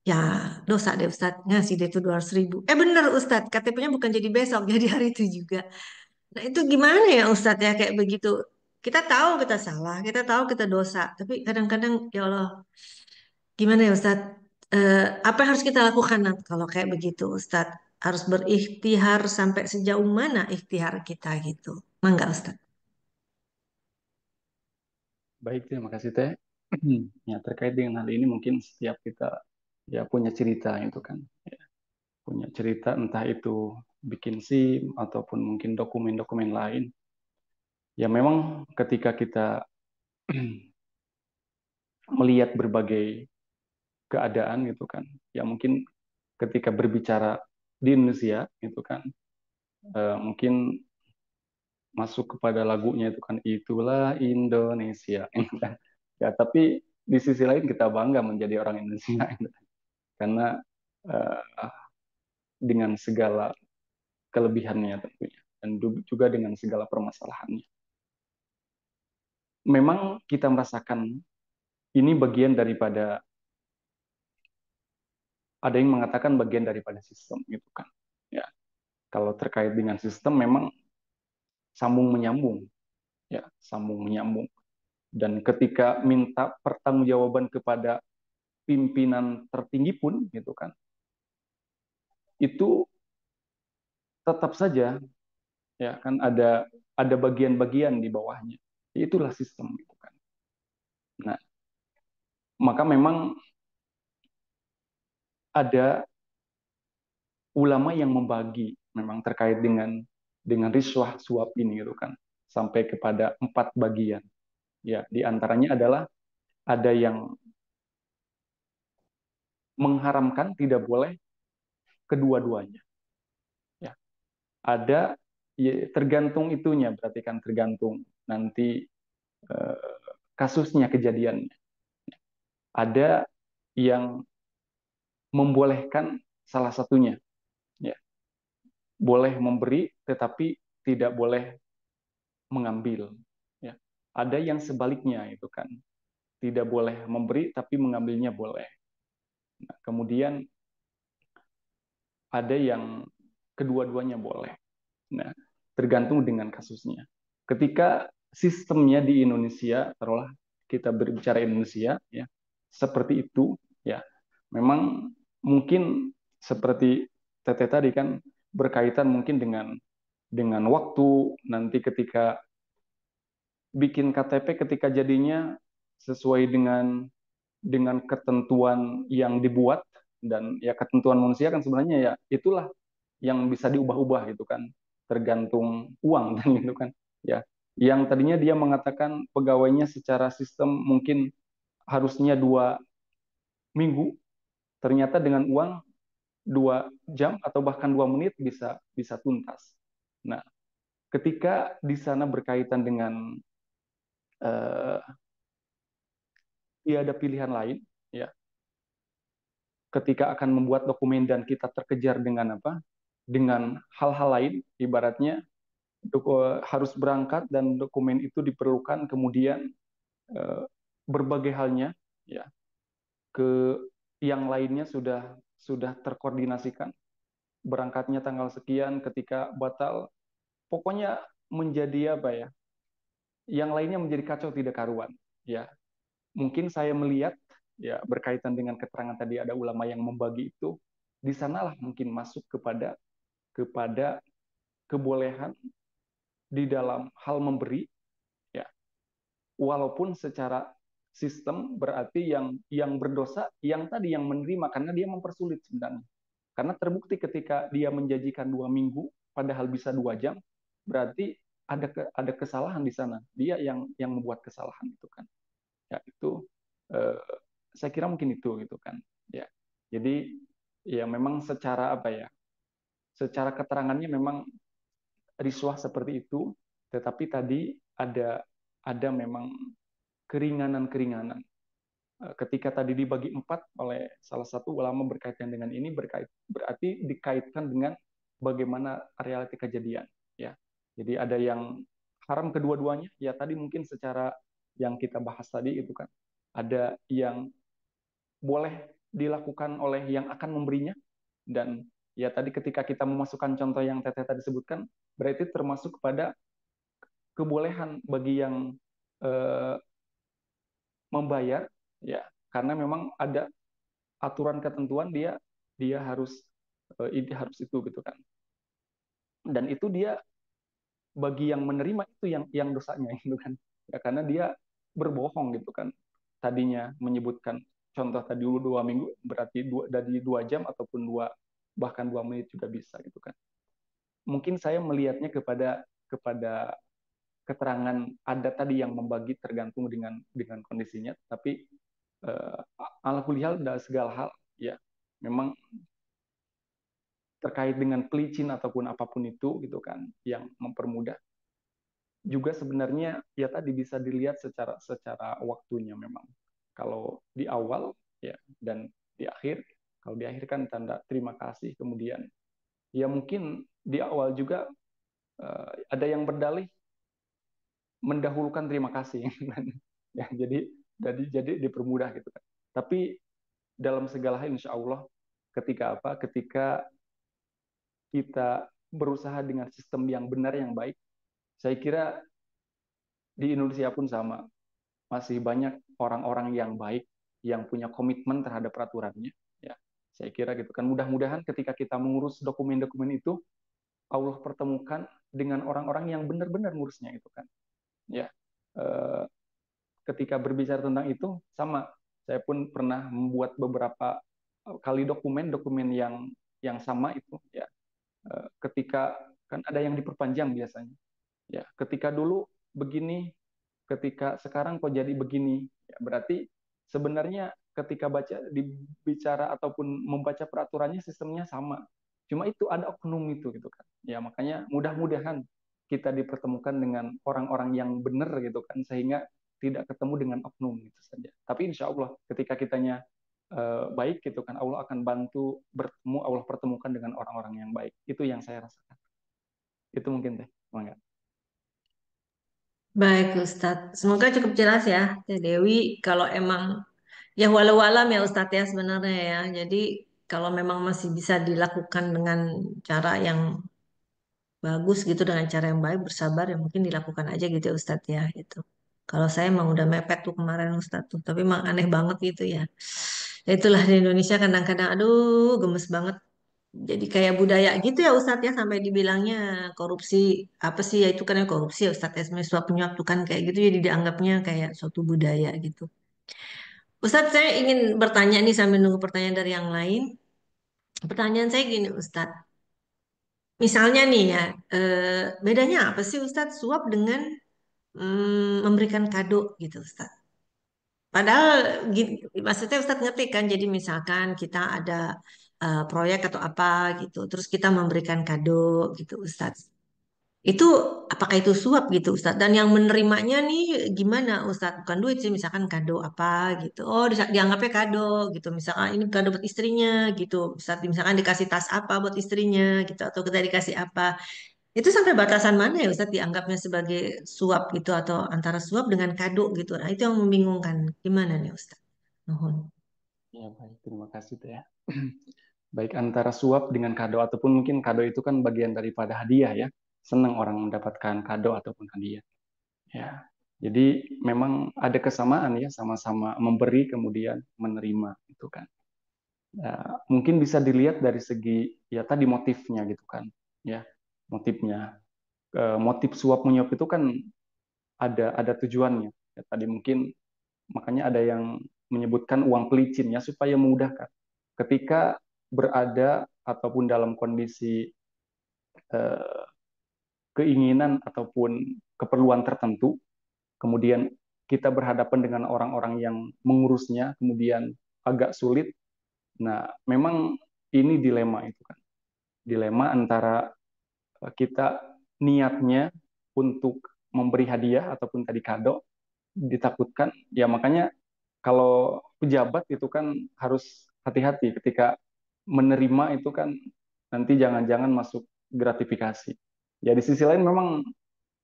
ya dosa deh Ustadz ngasih dia tuh 200.000. Bener Ustadz KTP-nya bukan jadi besok, jadi hari itu juga. Nah itu gimana ya Ustadz ya kayak begitu. Kita tahu kita salah, kita tahu kita dosa. Tapi kadang-kadang ya Allah gimana ya Ustadz? Apa yang harus kita lakukan kalau kayak begitu Ustadz? Harus berikhtiar sampai sejauh mana ikhtiar kita gitu. Mangga Ustadz. Baik, terima kasih Teh. Ya, terkait dengan hal ini mungkin setiap kita ya punya cerita itu kan. Ya, punya cerita entah itu bikin SIM ataupun mungkin dokumen-dokumen lain. Ya memang ketika kita melihat berbagai keadaan gitu kan. Ya mungkin ketika berbicara di Indonesia gitu kan. Mungkin masuk kepada lagunya itu kan itulah Indonesia gitu kan. Ya tapi di sisi lain kita bangga menjadi orang Indonesia gitu kan. Karena eh, dengan segala kelebihannya tentunya dan juga dengan segala permasalahannya. Memang kita merasakan ini bagian daripada ada yang mengatakan bagian daripada sistem gitu kan. Ya, kalau terkait dengan sistem memang sambung menyambung ya, sambung menyambung. Dan ketika minta pertanggungjawaban kepada pimpinan tertinggi pun gitu kan, itu tetap saja ya kan ada bagian-bagian di bawahnya. Itulah sistem gitu kan. Nah, maka memang ada ulama yang membagi memang terkait dengan riswah suap ini gitu kan sampai kepada 4 bagian. Ya, di antaranya adalah ada yang mengharamkan tidak boleh kedua-duanya. Ya, ada ya, tergantung itunya berarti kan tergantung nanti eh, kasusnya kejadiannya. Ada yang membolehkan salah satunya, ya, boleh memberi tetapi tidak boleh mengambil. Ya. Ada yang sebaliknya itu kan, tidak boleh memberi tapi mengambilnya boleh. Nah, kemudian ada yang kedua-duanya boleh. Nah, tergantung dengan kasusnya. Ketika sistemnya di Indonesia, taruhlah kita berbicara Indonesia, ya, seperti itu, ya, memang mungkin seperti Tete tadi kan berkaitan mungkin dengan waktu nanti ketika bikin KTP ketika jadinya sesuai dengan ketentuan yang dibuat dan ya ketentuan manusia kan sebenarnya ya itulah yang bisa diubah-ubah gitu kan, tergantung uang dan gitu kan. Ya, yang tadinya dia mengatakan pegawainya secara sistem mungkin harusnya 2 minggu, ternyata dengan uang 2 jam atau bahkan 2 menit bisa bisa tuntas. Nah, ketika di sana berkaitan dengan eh, tiada pilihan lain, ya, ketika akan membuat dokumen dan kita terkejar dengan apa? Dengan hal-hal lain, ibaratnya harus berangkat dan dokumen itu diperlukan, kemudian eh, berbagai halnya, ya, ke yang lainnya sudah terkoordinasikan. Berangkatnya tanggal sekian, ketika batal, pokoknya menjadi apa ya? Yang lainnya menjadi kacau tidak karuan. Ya, mungkin saya melihat ya berkaitan dengan keterangan tadi ada ulama yang membagi itu, di sanalah mungkin masuk kepada kebolehan di dalam hal memberi, ya, walaupun secara sistem berarti yang berdosa yang tadi yang menerima karena dia mempersulit sebenarnya. Karena terbukti ketika dia menjanjikan 2 minggu padahal bisa 2 jam, berarti ada kesalahan di sana. Dia yang membuat kesalahan itu kan. Ya itu eh, saya kira mungkin itu gitu kan. Ya. Jadi ya memang secara apa ya? Secara keterangannya memang riswah seperti itu, tetapi tadi ada memang keringanan-keringanan. Ketika tadi dibagi 4 oleh salah satu ulama berkaitan dengan ini, berarti dikaitkan dengan bagaimana realiti kejadian. Ya, jadi ada yang haram kedua-duanya. Ya tadi mungkin secara yang kita bahas tadi itu kan, ada yang boleh dilakukan oleh yang akan memberinya, dan ya tadi ketika kita memasukkan contoh yang Teteh tadi sebutkan, berarti termasuk kepada kebolehan bagi yang eh, membayar, ya, karena memang ada aturan ketentuan, dia dia harus ini harus itu gitu kan, dan itu dia bagi yang menerima itu yang dosanya gitu kan, ya, karena dia berbohong gitu kan, tadinya menyebutkan contoh tadi 2 minggu berarti dari 2 jam ataupun bahkan 2 menit juga bisa gitu kan. Mungkin saya melihatnya kepada keterangan ada tadi yang membagi tergantung dengan kondisinya, tapi uh, ala kulihal dalam segala hal, ya, memang terkait dengan pelicin ataupun apapun itu gitu kan yang mempermudah, juga sebenarnya ya tadi bisa dilihat secara waktunya memang. Kalau di awal, ya, dan di akhir, kalau di akhir kan tanda terima kasih, kemudian ya mungkin di awal juga ada yang berdalih mendahulukan terima kasih ya, jadi dipermudah gitu kan. Tapi dalam segala hal insya Allah, ketika kita berusaha dengan sistem yang benar yang baik, saya kira di Indonesia pun sama, masih banyak orang-orang yang baik yang punya komitmen terhadap peraturannya, ya, saya kira gitu kan. Mudah-mudahan ketika kita mengurus dokumen-dokumen itu, Allah pertemukan dengan orang-orang yang benar-benar ngurusnya itu kan, ya. Eh, Ketika berbicara tentang itu sama, saya pun pernah membuat beberapa kali dokumen-dokumen yang sama itu, ya. Ketika kan ada yang diperpanjang biasanya, ya, ketika dulu begini, ketika sekarang kok jadi begini, ya, berarti sebenarnya ketika bicara ataupun membaca peraturannya sistemnya sama, cuma itu ada oknum itu gitu kan, ya, makanya mudah-mudahan kita dipertemukan dengan orang-orang yang benar gitu kan, sehingga tidak ketemu dengan oknum itu saja. Tapi insya Allah ketika kitanya baik gitu kan, Allah akan bantu bertemu, Allah pertemukan dengan orang-orang yang baik. Itu yang saya rasakan. Itu mungkin teh. Semangat. Baik Ustadz, semoga cukup jelas ya Teh Dewi. Kalau emang ya walau alam ya Ustadz ya sebenarnya ya. Jadi kalau memang masih bisa dilakukan dengan cara yang bagus gitu, dengan cara yang baik, bersabar ya mungkin dilakukan aja gitu ya Ustadz ya gitu. Kalau saya emang udah mepet tuh kemarin Ustadz tuh, tapi emang aneh banget gitu ya. Ya itulah di Indonesia kadang-kadang aduh gemes banget. Jadi kayak budaya gitu ya Ustadz ya, sampai dibilangnya korupsi apa sih ya, itu kan ya korupsi ya Ustadz ya, sebenarnya suap penyuap tuh kan kayak gitu, jadi dianggapnya kayak suatu budaya gitu. Ustadz, saya ingin bertanya nih sambil nunggu pertanyaan dari yang lain. Pertanyaan saya gini Ustadz, Misalnya nih ya, bedanya apa sih Ustadz suap dengan memberikan kado gitu Ustadz? Padahal maksudnya Ustadz ngerti kan, jadi misalkan kita ada proyek atau apa gitu, terus kita memberikan kado gitu Ustadz. Itu apakah itu suap gitu Ustadz? Dan yang menerimanya nih gimana Ustadz? Bukan duit sih, misalkan kado apa gitu. Oh, dianggapnya kado gitu. Misalkan ini kado buat istrinya gitu. Misalkan dikasih tas apa buat istrinya gitu. Atau kita dikasih apa. Itu sampai batasan mana ya Ustadz dianggapnya sebagai suap gitu. Atau antara suap dengan kado gitu. Nah, itu yang membingungkan. Gimana nih Ustadz? Nuhun. Ya, baik, terima kasih Teh ya. Baik antara suap dengan kado ataupun mungkin kado itu kan bagian daripada hadiah ya. Senang orang mendapatkan kado ataupun hadiah. Ya. Jadi memang ada kesamaan ya, sama-sama memberi kemudian menerima itu kan. Ya, mungkin bisa dilihat dari segi ya tadi motifnya gitu kan. Ya, motifnya. Motif suap menyuap itu kan ada tujuannya. Ya, tadi mungkin makanya ada yang menyebutkan uang pelicin ya supaya memudahkan. Ketika berada ataupun dalam kondisi eh, keinginan ataupun keperluan tertentu, kemudian kita berhadapan dengan orang-orang yang mengurusnya, kemudian agak sulit. Nah, memang ini dilema itu kan. Dilema antara kita niatnya untuk memberi hadiah ataupun tadi kado, ditakutkan ya makanya kalau pejabat itu kan harus hati-hati ketika menerima itu kan nanti jangan-jangan masuk gratifikasi. Ya di sisi lain memang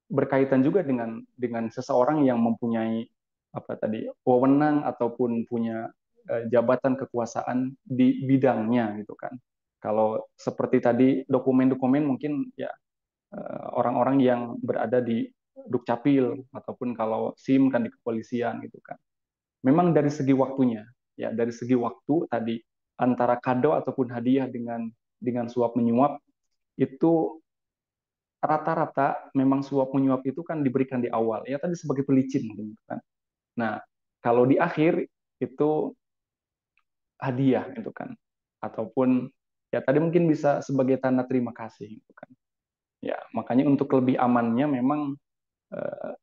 berkaitan juga dengan seseorang yang mempunyai apa tadi wewenang ataupun punya jabatan kekuasaan di bidangnya gitu kan. Kalau seperti tadi dokumen-dokumen mungkin ya orang-orang yang berada di Dukcapil ataupun kalau SIM kan di kepolisian gitu kan. Memang dari segi waktunya, ya dari segi waktu tadi antara kado ataupun hadiah dengan suap menyuap itu rata-rata memang suap menyuap itu kan diberikan di awal ya tadi sebagai pelicin gitu kan. Nah, kalau di akhir itu hadiah gitu kan. Ataupun ya tadi mungkin bisa sebagai tanda terima kasih gitu kan. Ya, makanya untuk lebih amannya memang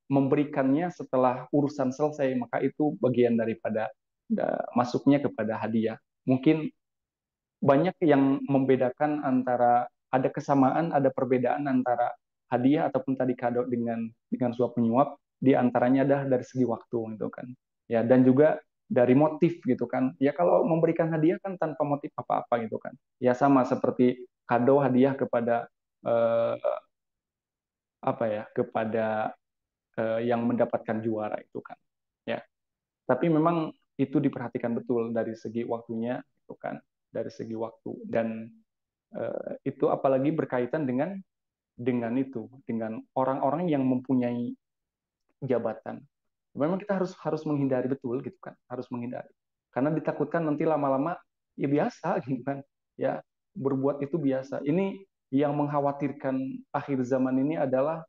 memberikannya setelah urusan selesai, maka itu bagian daripada masuknya kepada hadiah. Mungkin banyak yang membedakan antara ada kesamaan, ada perbedaan antara hadiah ataupun tadi kado dengan suap menyuap di antaranya adalah dari segi waktu gitu kan. Ya, dan juga dari motif gitu kan. Ya kalau memberikan hadiah kan tanpa motif apa-apa gitu kan. Ya sama seperti kado hadiah kepada eh, apa ya, kepada yang mendapatkan juara itu kan. Ya, tapi memang itu diperhatikan betul dari segi waktunya itu kan, dari segi waktu dan itu apalagi berkaitan dengan itu, dengan orang-orang yang mempunyai jabatan. Memang kita harus harus menghindari betul gitu kan, harus menghindari. Karena ditakutkan nanti lama-lama ya biasa gitu kan. Ya, berbuat itu biasa. Ini yang mengkhawatirkan akhir zaman ini adalah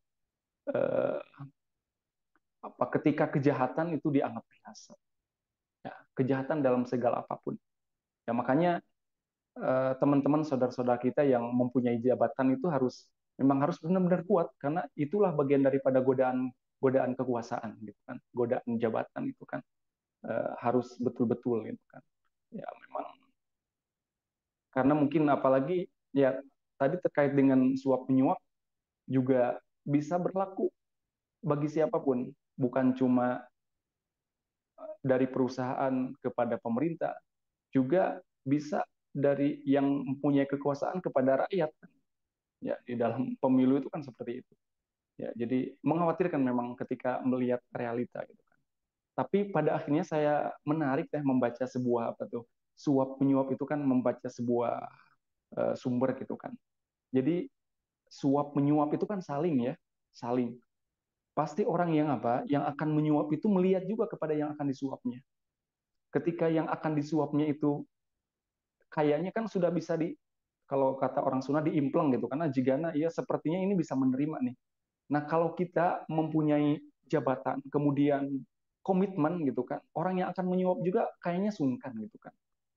eh, apa ketika kejahatan itu dianggap biasa. Ya, kejahatan dalam segala apapun. Ya makanya teman-teman saudara-saudara kita yang mempunyai jabatan itu memang harus benar-benar kuat karena itulah bagian daripada godaan godaan kekuasaan gitu kan, godaan jabatan itu kan harus betul-betul gitu kan. Ya memang karena mungkin apalagi ya tadi terkait dengan suap menyuap juga bisa berlaku bagi siapapun, bukan cuma dari perusahaan kepada pemerintah, juga bisa dari yang mempunyai kekuasaan kepada rakyat. Ya, di dalam pemilu itu kan seperti itu. Ya, jadi mengkhawatirkan memang ketika melihat realita gitu kan. Tapi pada akhirnya saya menarik membaca sebuah apa tuh suap menyuap itu kan membaca sebuah sumber gitu kan. Jadi suap menyuap itu kan saling ya, saling. Pasti orang yang apa, yang akan menyuap itu melihat juga kepada yang akan disuapnya. Ketika yang akan disuapnya itu kayaknya kan sudah bisa kalau kata orang Sunda diimpleng gitu karena jigana ya sepertinya ini bisa menerima nih. Nah, kalau kita mempunyai jabatan, kemudian komitmen gitu kan, orang yang akan menyuap juga kayaknya sungkan gitu kan.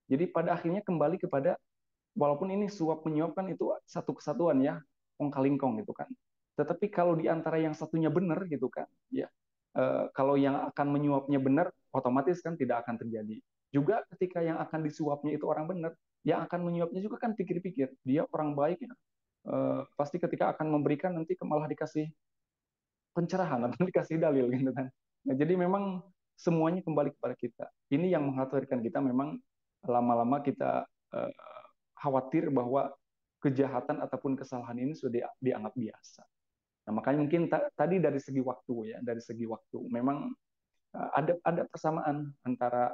Jadi pada akhirnya kembali kepada, walaupun ini suap menyuap kan itu satu kesatuan ya, kong kali kong gitu kan. Tetapi kalau di antara yang satunya benar gitu kan, ya kalau yang akan menyuapnya benar, otomatis kan tidak akan terjadi. Juga ketika yang akan disuapnya itu orang benar, yang akan menyuapnya juga kan pikir-pikir, dia orang baik ya. Pasti ketika akan memberikan nanti malah dikasih pencerahan atau dikasih dalil gitu kan. Nah, jadi memang semuanya kembali kepada kita. Ini yang mengkhawatirkan kita, memang lama-lama kita eh, khawatir bahwa kejahatan ataupun kesalahan ini sudah dianggap biasa. Nah, makanya mungkin tadi dari segi waktu ya, dari segi waktu memang ada persamaan antara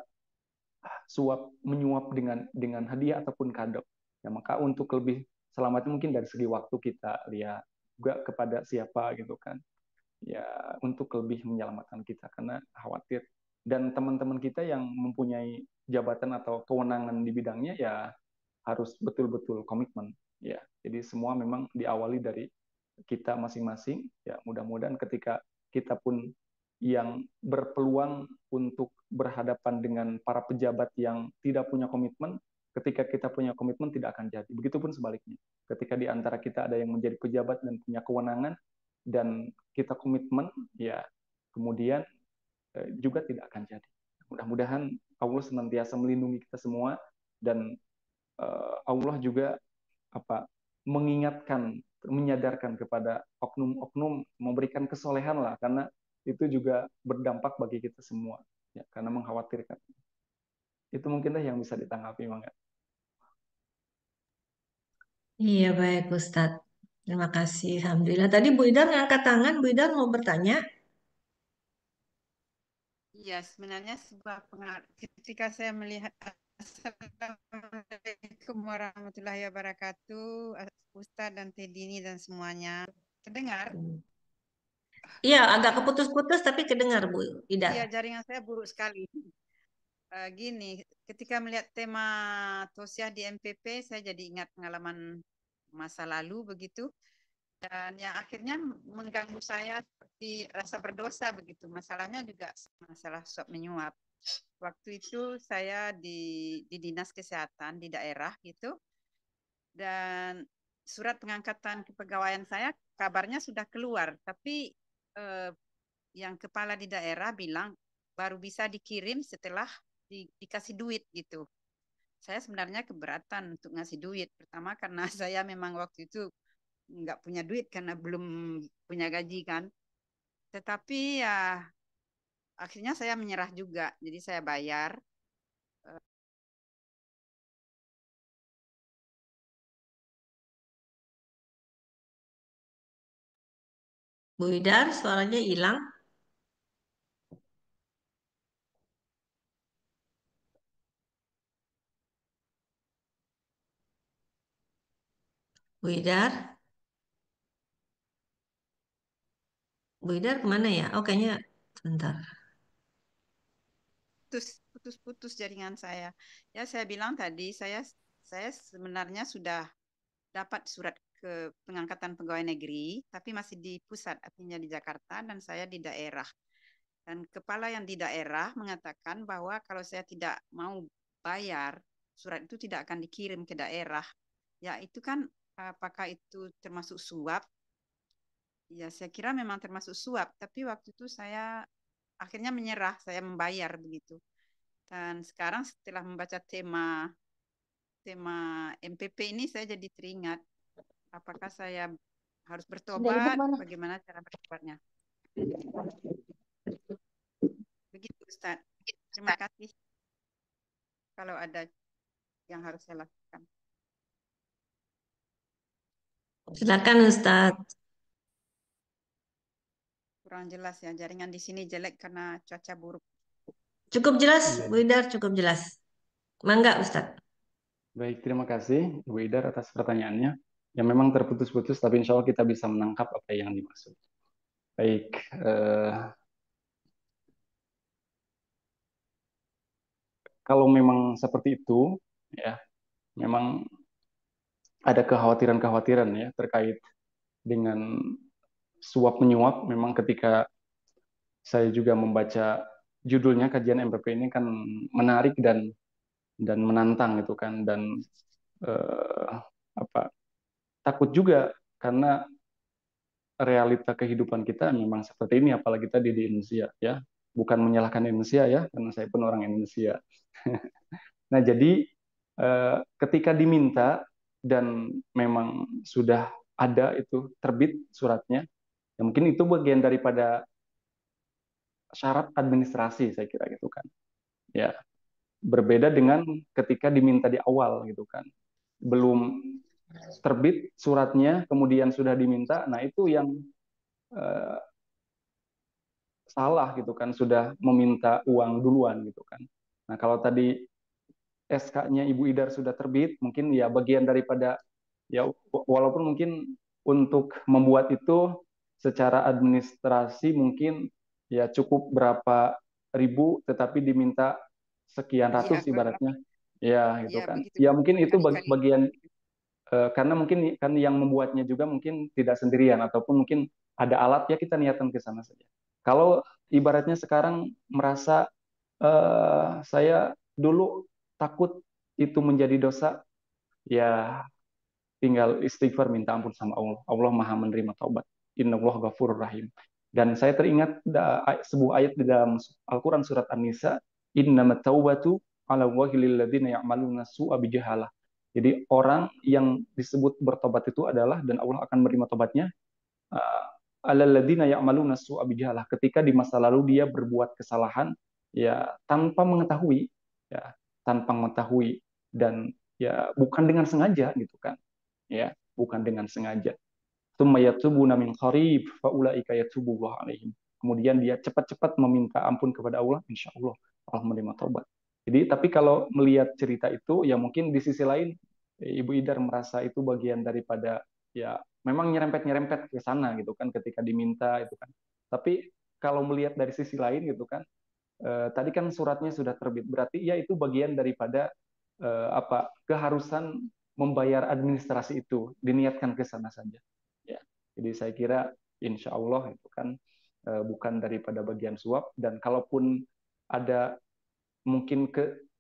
suap menyuap dengan hadiah ataupun kado. Ya, maka untuk lebih selamatnya mungkin dari segi waktu kita lihat juga kepada siapa gitu kan. Ya, untuk lebih menyelamatkan kita karena khawatir, dan teman-teman kita yang mempunyai jabatan atau kewenangan di bidangnya ya harus betul-betul komitmen ya. Jadi semua memang diawali dari kita masing-masing ya. Mudah-mudahan ketika kita pun yang berpeluang untuk berhadapan dengan para pejabat yang tidak punya komitmen, ketika kita punya komitmen tidak akan jadi. Begitupun sebaliknya. Ketika di antara kita ada yang menjadi pejabat dan punya kewenangan dan kita komitmen, ya kemudian juga tidak akan jadi. Mudah-mudahan Allah senantiasa melindungi kita semua, dan Allah juga apa mengingatkan, menyadarkan kepada oknum-oknum, memberikan kesolehan lah, karena itu juga berdampak bagi kita semua ya, karena mengkhawatirkan. Itu mungkin yang bisa ditanggapi, Mangga. Iya, baik Ustadz. Terima kasih. Alhamdulillah. Tadi Bu Idar ngangkat tangan. Bu Idar mau bertanya. Iya, sebenarnya sebuah pengaruh. Ketika saya melihat Assalamualaikum warahmatullahi wabarakatuh, Ustadz dan Teh Dini dan semuanya. Terdengar? Iya, agak keputus-putus tapi kedengar Bu Idar. Iya, jaringan saya buruk sekali. Gini, ketika melihat tema tausiah di MPP, saya jadi ingat pengalaman masa lalu begitu, dan yang akhirnya mengganggu saya seperti rasa berdosa begitu. Masalahnya juga masalah suap menyuap. Waktu itu saya di dinas kesehatan di daerah gitu, dan surat pengangkatan kepegawaian saya kabarnya sudah keluar, tapi yang kepala di daerah bilang baru bisa dikirim setelah dikasih duit gitu. Saya sebenarnya keberatan untuk ngasih duit. Pertama karena saya memang waktu itu nggak punya duit karena belum punya gaji kan. Tetapi ya akhirnya saya menyerah juga. Jadi saya bayar. Bu Idar, suaranya hilang. Bu Idar, Bu Idar kemana ya? Oh, kayaknya sebentar. Putus-putus jaringan saya. Ya saya bilang tadi saya sebenarnya sudah dapat surat ke pengangkatan pegawai negeri, tapi masih di pusat, artinya di Jakarta, dan saya di daerah. Dan kepala yang di daerah mengatakan bahwa kalau saya tidak mau bayar, surat itu tidak akan dikirim ke daerah. Ya itu kan apakah itu termasuk suap? Ya saya kira memang termasuk suap, tapi waktu itu saya akhirnya menyerah, saya membayar begitu. Dan sekarang setelah membaca tema tema MPP ini saya jadi teringat, apakah saya harus Sudah ibu bertobat? mana? Bagaimana cara bertobatnya? Begitu Ustaz. Terima kasih kalau ada yang harus saya lakukan. Silakan Ustadz. Kurang jelas ya, jaringan di sini jelek karena cuaca buruk. Cukup jelas, Iya. Bu Idar, cukup jelas. Mangga Ustadz. Baik, terima kasih Ibu Idar atas pertanyaannya. Ya memang terputus-putus, tapi insya Allah kita bisa menangkap apa yang dimaksud. Baik, kalau memang seperti itu, ya memang ada kekhawatiran-kekhawatiran ya terkait dengan suap menyuap. Memang ketika saya juga membaca judulnya, kajian MPP ini kan menarik dan menantang itu kan, dan eh, apa takut juga karena realita kehidupan kita memang seperti ini, apalagi tadi di Indonesia ya. Bukan menyalahkan Indonesia ya, karena saya pun orang Indonesia. Nah, jadi ketika diminta dan memang sudah ada itu terbit suratnya, ya mungkin itu bagian daripada syarat administrasi saya kira gitu kan. Ya, berbeda dengan ketika diminta di awal gitu kan. Belum terbit suratnya kemudian sudah diminta, nah itu yang eh, salah gitu kan, sudah meminta uang duluan gitu kan. Nah, kalau tadi SK-nya Ibu Idar sudah terbit, mungkin ya bagian daripada ya walaupun mungkin untuk membuat itu secara administrasi mungkin ya cukup berapa ribu, tetapi diminta sekian Iya, ratus ibaratnya, ya gitu iya kan. begitu Ya mungkin itu berkali-kali. bagian karena mungkin kan yang membuatnya juga mungkin tidak sendirian ataupun mungkin ada alat, ya kita niatkan ke sana saja. Kalau ibaratnya sekarang merasa saya dulu takut itu menjadi dosa, ya tinggal istighfar minta ampun sama Allah. Allah Maha menerima taubat. Innallaha ghafurur rahim. Dan saya teringat sebuah ayat di dalam Al-Qur'an surat An-Nisa, innamat taubatu 'ala Allahi lil ladzina ya'maluna su'a bijahalah. Jadi orang yang disebut bertobat itu adalah, dan Allah akan menerima tobatnya, uh, alal ladzina ya'maluna su'a bijahalah, ketika di masa lalu dia berbuat kesalahan ya tanpa mengetahui, ya tanpa mengetahui, dan ya bukan dengan sengaja gitu kan, ya bukan dengan sengaja. Tsumma yatubuna min qarib faulaika yatubullahu alaihim. Kemudian dia cepat-cepat meminta ampun kepada Allah, insya Allah Allah menerima taubat. Jadi tapi kalau melihat cerita itu ya mungkin di sisi lain Ibu Idar merasa itu bagian daripada ya memang nyerempet-nyerempet ke sana gitu kan ketika diminta itu kan. Tapi kalau melihat dari sisi lain gitu kan, tadi kan suratnya sudah terbit, berarti ya itu bagian daripada apa keharusan membayar administrasi itu, diniatkan ke sana saja. Ya, jadi saya kira insya Allah itu kan bukan daripada bagian suap, dan kalaupun ada mungkin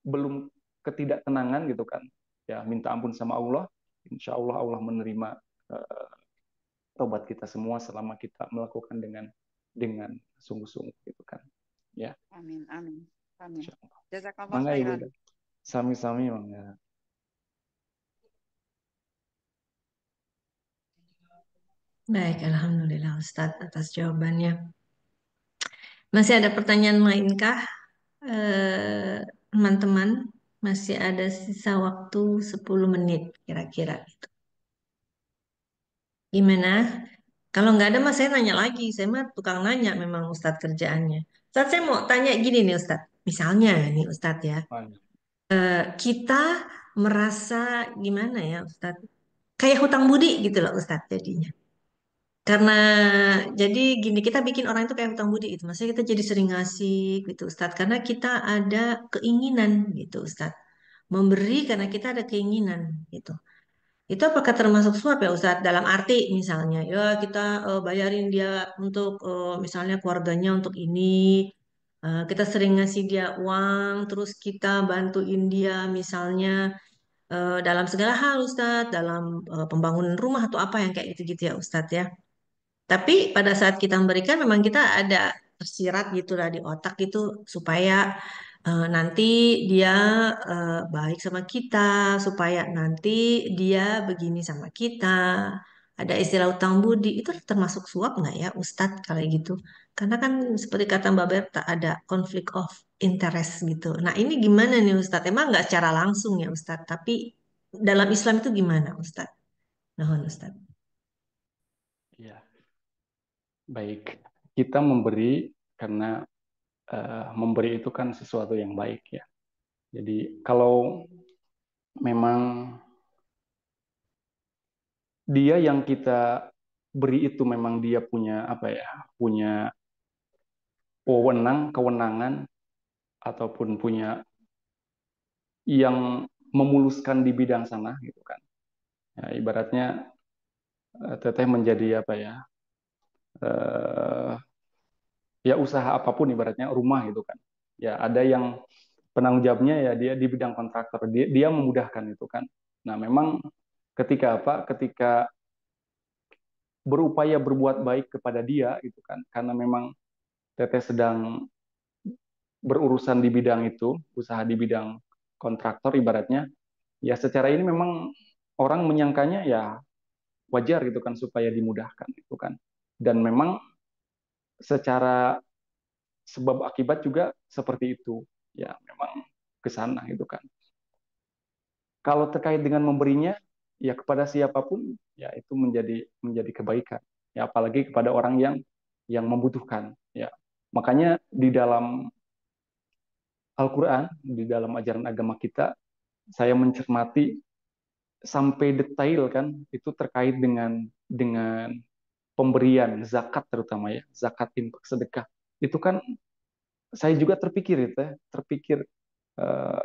belum ketidaktenangan gitu kan, ya minta ampun sama Allah, insya Allah Allah menerima uh, tobat kita semua selama kita melakukan dengan sungguh-sungguh gitu kan. Ya, Amin, amin, amin. insya Allah. Jazakallah Mangga Ibu, khairan. sami-sami mangga. Baik, Alhamdulillah Ustadz atas jawabannya. Masih ada pertanyaan lainkah, teman-teman? Masih ada sisa waktu 10 menit kira-kira. Gimana? Kalau nggak ada mas saya nanya lagi. Saya mah tukang nanya memang Ustadz kerjaannya. Ustadz saya mau tanya gini nih Ustadz. Misalnya nih Ustadz ya. Kita merasa gimana ya Ustadz? Kayak hutang budi gitu loh Ustadz jadinya. Karena jadi gini kita bikin orang itu kayak hutang budi gitu. Maksudnya kita jadi sering ngasih gitu Ustadz. Karena kita ada keinginan gitu Ustadz. Memberi karena kita ada keinginan gitu. Itu apakah termasuk suap ya Ustadz? Dalam arti misalnya, ya kita bayarin dia untuk misalnya keluarganya untuk ini, kita sering ngasih dia uang, terus kita bantuin dia misalnya dalam segala hal Ustadz, dalam pembangunan rumah atau apa yang kayak gitu-gitu ya Ustadz ya. Tapi pada saat kita memberikan memang kita ada tersirat gitulah di otak gitu supaya nanti dia baik sama kita, supaya nanti dia begini sama kita. Ada istilah utang budi itu termasuk suap nggak ya Ustadz kalau gitu? Karena kan seperti kata Mbak Berta ada konflik of interest gitu. Nah ini gimana nih Ustadz? Emang nggak secara langsung ya Ustadz, tapi dalam Islam itu gimana Ustadz? Nah Ustadz. Ya, baik. Kita memberi karena memberi itu kan sesuatu yang baik ya. Jadi kalau memang dia yang kita beri itu memang dia punya apa ya, punya kewenangan ataupun punya yang memuluskan di bidang sana gitu kan. Ya, ibaratnya teteh menjadi apa ya, eh, ya usaha apapun ibaratnya rumah gitu kan. Ya ada yang penanggung jawabnya ya dia di bidang kontraktor, dia memudahkan itu kan. Nah memang ketika apa, ketika berupaya berbuat baik kepada dia gitu kan, karena memang Teteh sedang berurusan di bidang itu, usaha di bidang kontraktor ibaratnya, ya secara ini memang orang menyangkanya ya wajar gitu kan supaya dimudahkan gitu kan. Dan memang secara sebab akibat juga seperti itu. Ya memang ke sana gitu kan. Kalau terkait dengan memberinya ya kepada siapapun ya itu menjadi kebaikan. Ya apalagi kepada orang yang membutuhkan ya. Makanya di dalam Al-Qur'an, di dalam ajaran agama kita, saya mencermati sampai detail kan itu terkait dengan pemberian zakat terutama ya, zakat infak sedekah. Itu kan saya juga terpikir itu ya, terpikir eh,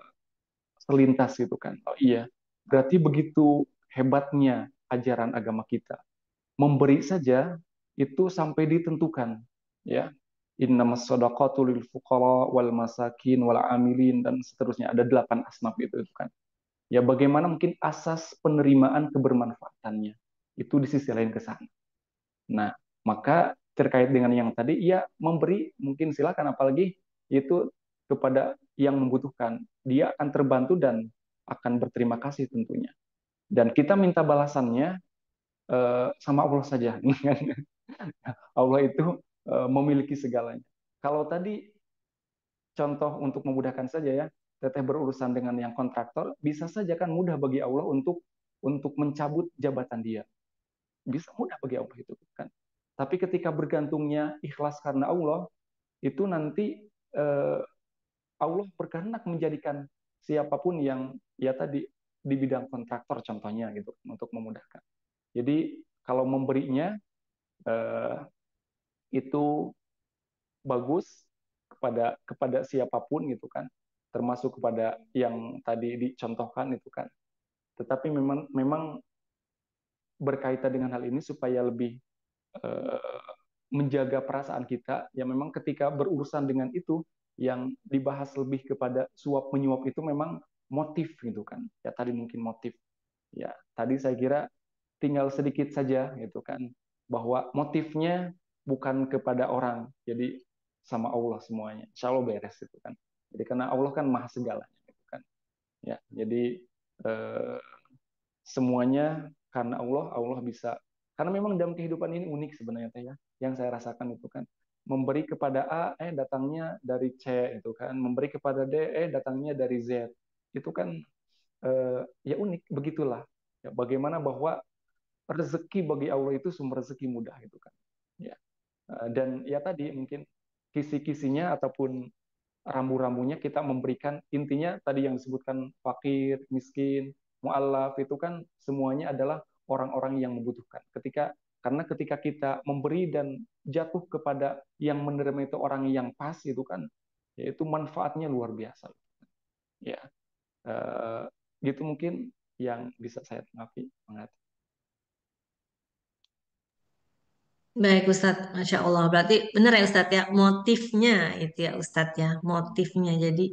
selintas gitu kan. Oh iya, berarti begitu hebatnya ajaran agama kita. Memberi saja itu sampai ditentukan ya. Innamas shadaqatu lil fuqara wal masakin wal amilin dan seterusnya ada 8 asnaf itu kan. Ya bagaimana mungkin asas penerimaan kebermanfaatannya itu di sisi lain ke sana. Nah, maka terkait dengan yang tadi, ya memberi mungkin silakan, apalagi itu kepada yang membutuhkan. Dia akan terbantu dan akan berterima kasih tentunya. Dan kita minta balasannya sama Allah saja. Allah itu memiliki segalanya. Kalau tadi contoh untuk memudahkan saja ya, Teteh berurusan dengan yang kontraktor, bisa saja kan mudah bagi Allah untuk mencabut jabatan dia. Bisa mudah bagi Allah itu kan. Tapi ketika bergantungnya ikhlas karena Allah, itu nanti eh, Allah berkehendak menjadikan siapapun yang ya tadi di bidang kontraktor contohnya gitu untuk memudahkan. Jadi kalau memberinya eh, itu bagus kepada kepada siapapun gitu kan, termasuk kepada yang tadi dicontohkan itu kan. Tetapi memang memang berkaitan dengan hal ini supaya lebih eh, menjaga perasaan kita, ya memang ketika berurusan dengan itu yang dibahas lebih kepada suap menyuap itu memang motif gitu kan. Ya tadi mungkin motif. Ya, tadi saya kira tinggal sedikit saja gitu kan bahwa motifnya bukan kepada orang. Jadi sama Allah semuanya. Insya Allah beres itu kan. Jadi karena Allah kan maha segalanya gitu kan. Ya, jadi eh, semuanya karena Allah, Allah bisa. Karena memang dalam kehidupan ini unik sebenarnya teh ya. Yang saya rasakan itu kan memberi kepada A datangnya dari C itu kan, memberi kepada D datangnya dari Z. Itu kan ya unik begitulah. Ya, bagaimana bahwa rezeki bagi Allah itu sumber rezeki mudah itu kan. Ya. Dan ya tadi mungkin kisi-kisinya ataupun rambu-rambunya kita memberikan, intinya tadi yang disebutkan fakir, miskin, mu'allaf itu kan semuanya adalah orang-orang yang membutuhkan. Karena ketika kita memberi dan jatuh kepada yang menerima itu orang yang pas itu kan, yaitu manfaatnya luar biasa. Ya, eh, gitu mungkin yang bisa saya tanggapi. Baik Ustadz, Masya Allah. Berarti benar ya Ustadz ya, motifnya itu ya Ustadz ya, motifnya. Jadi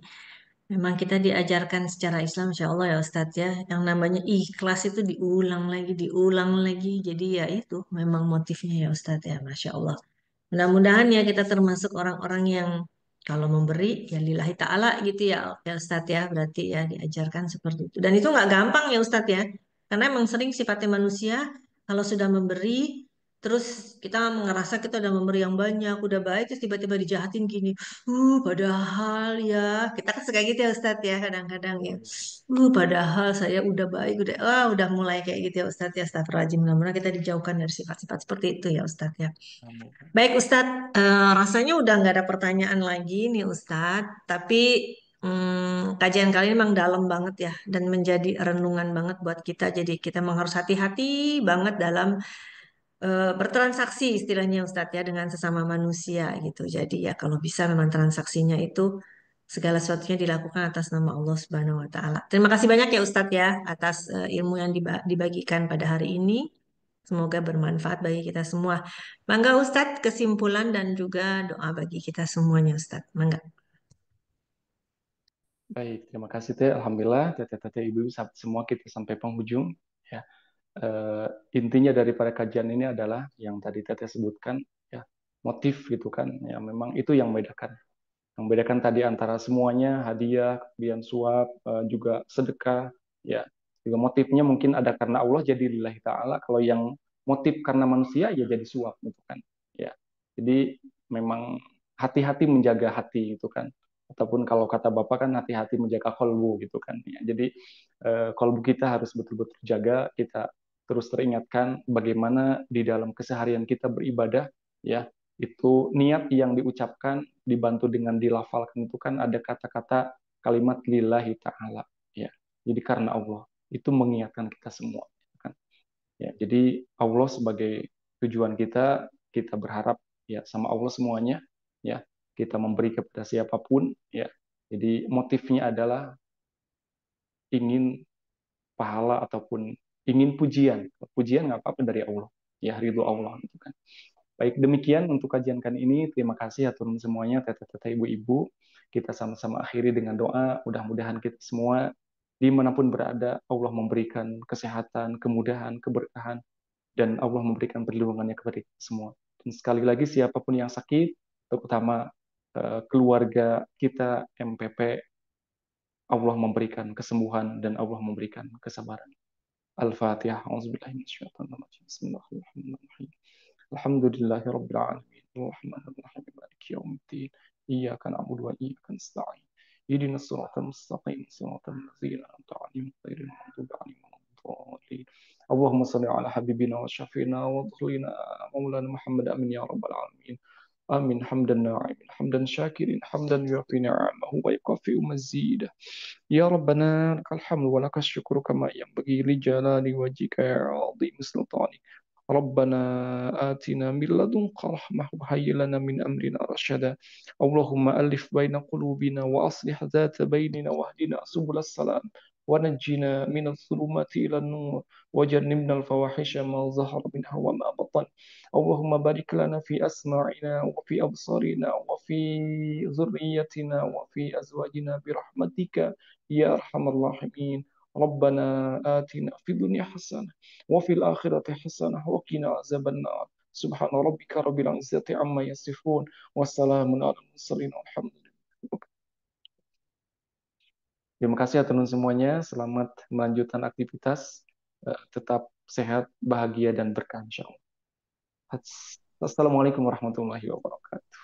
memang kita diajarkan secara Islam, Masya Allah ya Ustadz ya, yang namanya ikhlas itu diulang lagi, diulang lagi. Jadi ya itu memang motifnya ya Ustadz ya, Masya Allah. Mudah-mudahan ya kita termasuk orang-orang yang kalau memberi ya lillahi ta'ala gitu ya, ya Ustadz ya, berarti ya diajarkan seperti itu. Dan itu nggak gampang ya Ustadz ya, karena emang sering sifatnya manusia kalau sudah memberi, terus kita ngerasa kita udah memberi yang banyak, udah baik, terus tiba-tiba dijahatin gini, padahal ya, kita kan suka gitu ya Ustadz ya, kadang-kadang ya, padahal saya udah baik, udah mulai kayak gitu ya Ustadz ya, astagfirullahaladzim, mudah-mudahan kita dijauhkan dari sifat-sifat seperti itu ya Ustadz ya. Amin. Baik Ustadz, rasanya udah nggak ada pertanyaan lagi nih Ustadz, tapi kajian kali ini memang dalam banget ya, dan menjadi renungan banget buat kita. Jadi kita memang harus hati-hati banget dalam bertransaksi istilahnya Ustadz ya, dengan sesama manusia gitu. Jadi ya kalau bisa memang transaksinya itu segala sesuatunya dilakukan atas nama Allah Subhanahu wa Ta'ala. Terima kasih banyak ya Ustadz ya atas ilmu yang dibagikan pada hari ini. Semoga bermanfaat bagi kita semua. Mangga Ustadz, kesimpulan dan juga doa bagi kita semuanya Ustadz. Mangga. Baik, terima kasih Teh. Alhamdulillah, Teteh-teteh Ibu semua kita sampai penghujung. Ya. intinya daripada kajian ini adalah yang tadi Teteh sebutkan, ya, motif gitu kan. Ya, memang itu yang membedakan. Yang membedakan tadi antara semuanya hadiah, kemudian suap, juga sedekah, ya. Juga motifnya mungkin ada karena Allah jadi lillahi ta'ala. Kalau yang motif karena manusia ya jadi suap gitu kan. Ya. Jadi memang hati-hati menjaga hati gitu kan. Ataupun kalau kata Bapak kan hati-hati menjaga kolbu gitu kan. Ya. Jadi kolbu kita harus betul-betul jaga, kita terus teringatkan bagaimana di dalam keseharian kita beribadah, ya, itu niat yang diucapkan dibantu dengan dilafalkan itu kan ada kata-kata kalimat lillahi ta'ala, ya. Jadi karena Allah itu mengingatkan kita semua kan. Ya, jadi Allah sebagai tujuan kita, kita berharap ya sama Allah semuanya, ya. Kita memberi kepada siapapun, ya. Jadi motifnya adalah ingin pahala ataupun ingin pujian. Pujian nggak apa-apa dari Allah, ya, ridho Allah gitu kan. Baik, demikian untuk kajian kali ini. Terima kasih atur semuanya, teteh-teteh, ibu-ibu. Kita sama-sama akhiri dengan doa. Mudah-mudahan kita semua dimanapun berada, Allah memberikan kesehatan, kemudahan, keberkahan, dan Allah memberikan perlindungannya kepada kita semua. Dan sekali lagi, siapapun yang sakit, terutama keluarga kita, MPP, Allah memberikan kesembuhan dan Allah memberikan kesabaran. Al-Fatihah. Auzubillahi minasyaitonir rajim. Bismillahirrahmanirrahim. Alhamdulillahi Rabbil Alamin. Ar-Rahmanir-Rahim. Maliki yaumiddin. Iyyaka na'budu wa iyyaka nasta'in. Ihdinas siratal mustaqim. Siratal ladzina an'amta 'alaihim ghairil maghdubi 'alaihim waladdallin. Allahumma shalli ala habibina wa syafiina wa dhulina maulana Muhammad amin ya rabbal alamin. Amin hamdan na'imin hamdan syakirin hamdan yuafi ni'amahu wa yukafi mazidah. Ya Rabbana lakal hamdu wa lakal syukru kama yanbaghi li jalali wajhika ya 'azim sultanik. ربنا آتنا من لدنك رحمة وهيئ لنا من أمرنا رشدا اللهم ألف بين قلوبنا وأصلح ذات بيننا واهدنا سبل السلام ونجنا من الظلمات إلى النور وجنبنا الفواحش ما ظهر منها وما بطن اللهم بارك لنا في أسماعنا وفي أبصارنا وفي ذريتنا وفي أزواجنا برحمتك يا أرحم الراحمين ربنا آتنا في الدنيا حسنة وفي الآخرة حسنة وقنا عذاب النار سبحان ربك رب العزة عما يصفون والسلام على المرسلين والحمد لله. Terima kasih ya teman semuanya. Selamat melanjutkan aktivitas. Tetap sehat, bahagia, dan berkah insyaallah. Assalamualaikum warahmatullahi wabarakatuh.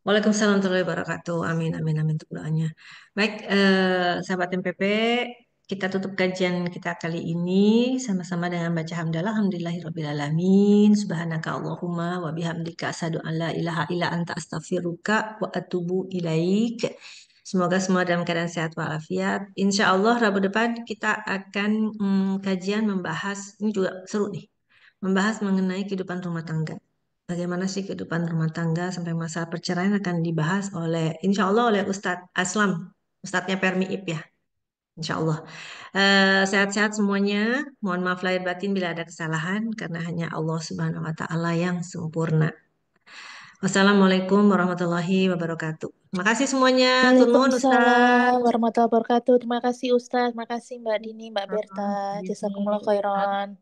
Waalaikumsalam warahmatullahi wabarakatuh. Amin, amin, amin untuk doanya. Baik, sahabat MPP, kita tutup kajian kita kali ini sama-sama dengan baca hamdalah. Alhamdulillahirrabbilalamin. Subhanaka Allahumma wa bihamdika asyhadu an la ilaha illa anta astaghfiruka wa atubu ilaik. Semoga semua dalam keadaan sehat walafiat. Insya Allah Rabu depan kita akan kajian membahas, ini juga seru nih, membahas mengenai kehidupan rumah tangga. Bagaimana sih kehidupan rumah tangga sampai masalah perceraian akan dibahas oleh, insya Allah oleh Ustadz Aslam, Ustadznya Permi Ip ya, insya Allah. Sehat-sehat semuanya. Mohon maaf lahir batin bila ada kesalahan karena hanya Allah Subhanahu Wa Taala yang sempurna. Wassalamualaikum warahmatullahi wabarakatuh. Terima kasih semuanya. Tur nuhun Waalaikumsalam Ustadz. warahmatullahi wabarakatuh. Terima kasih Ustaz, terima kasih Mbak Dini, Mbak Berta. Jazakumullah khairan.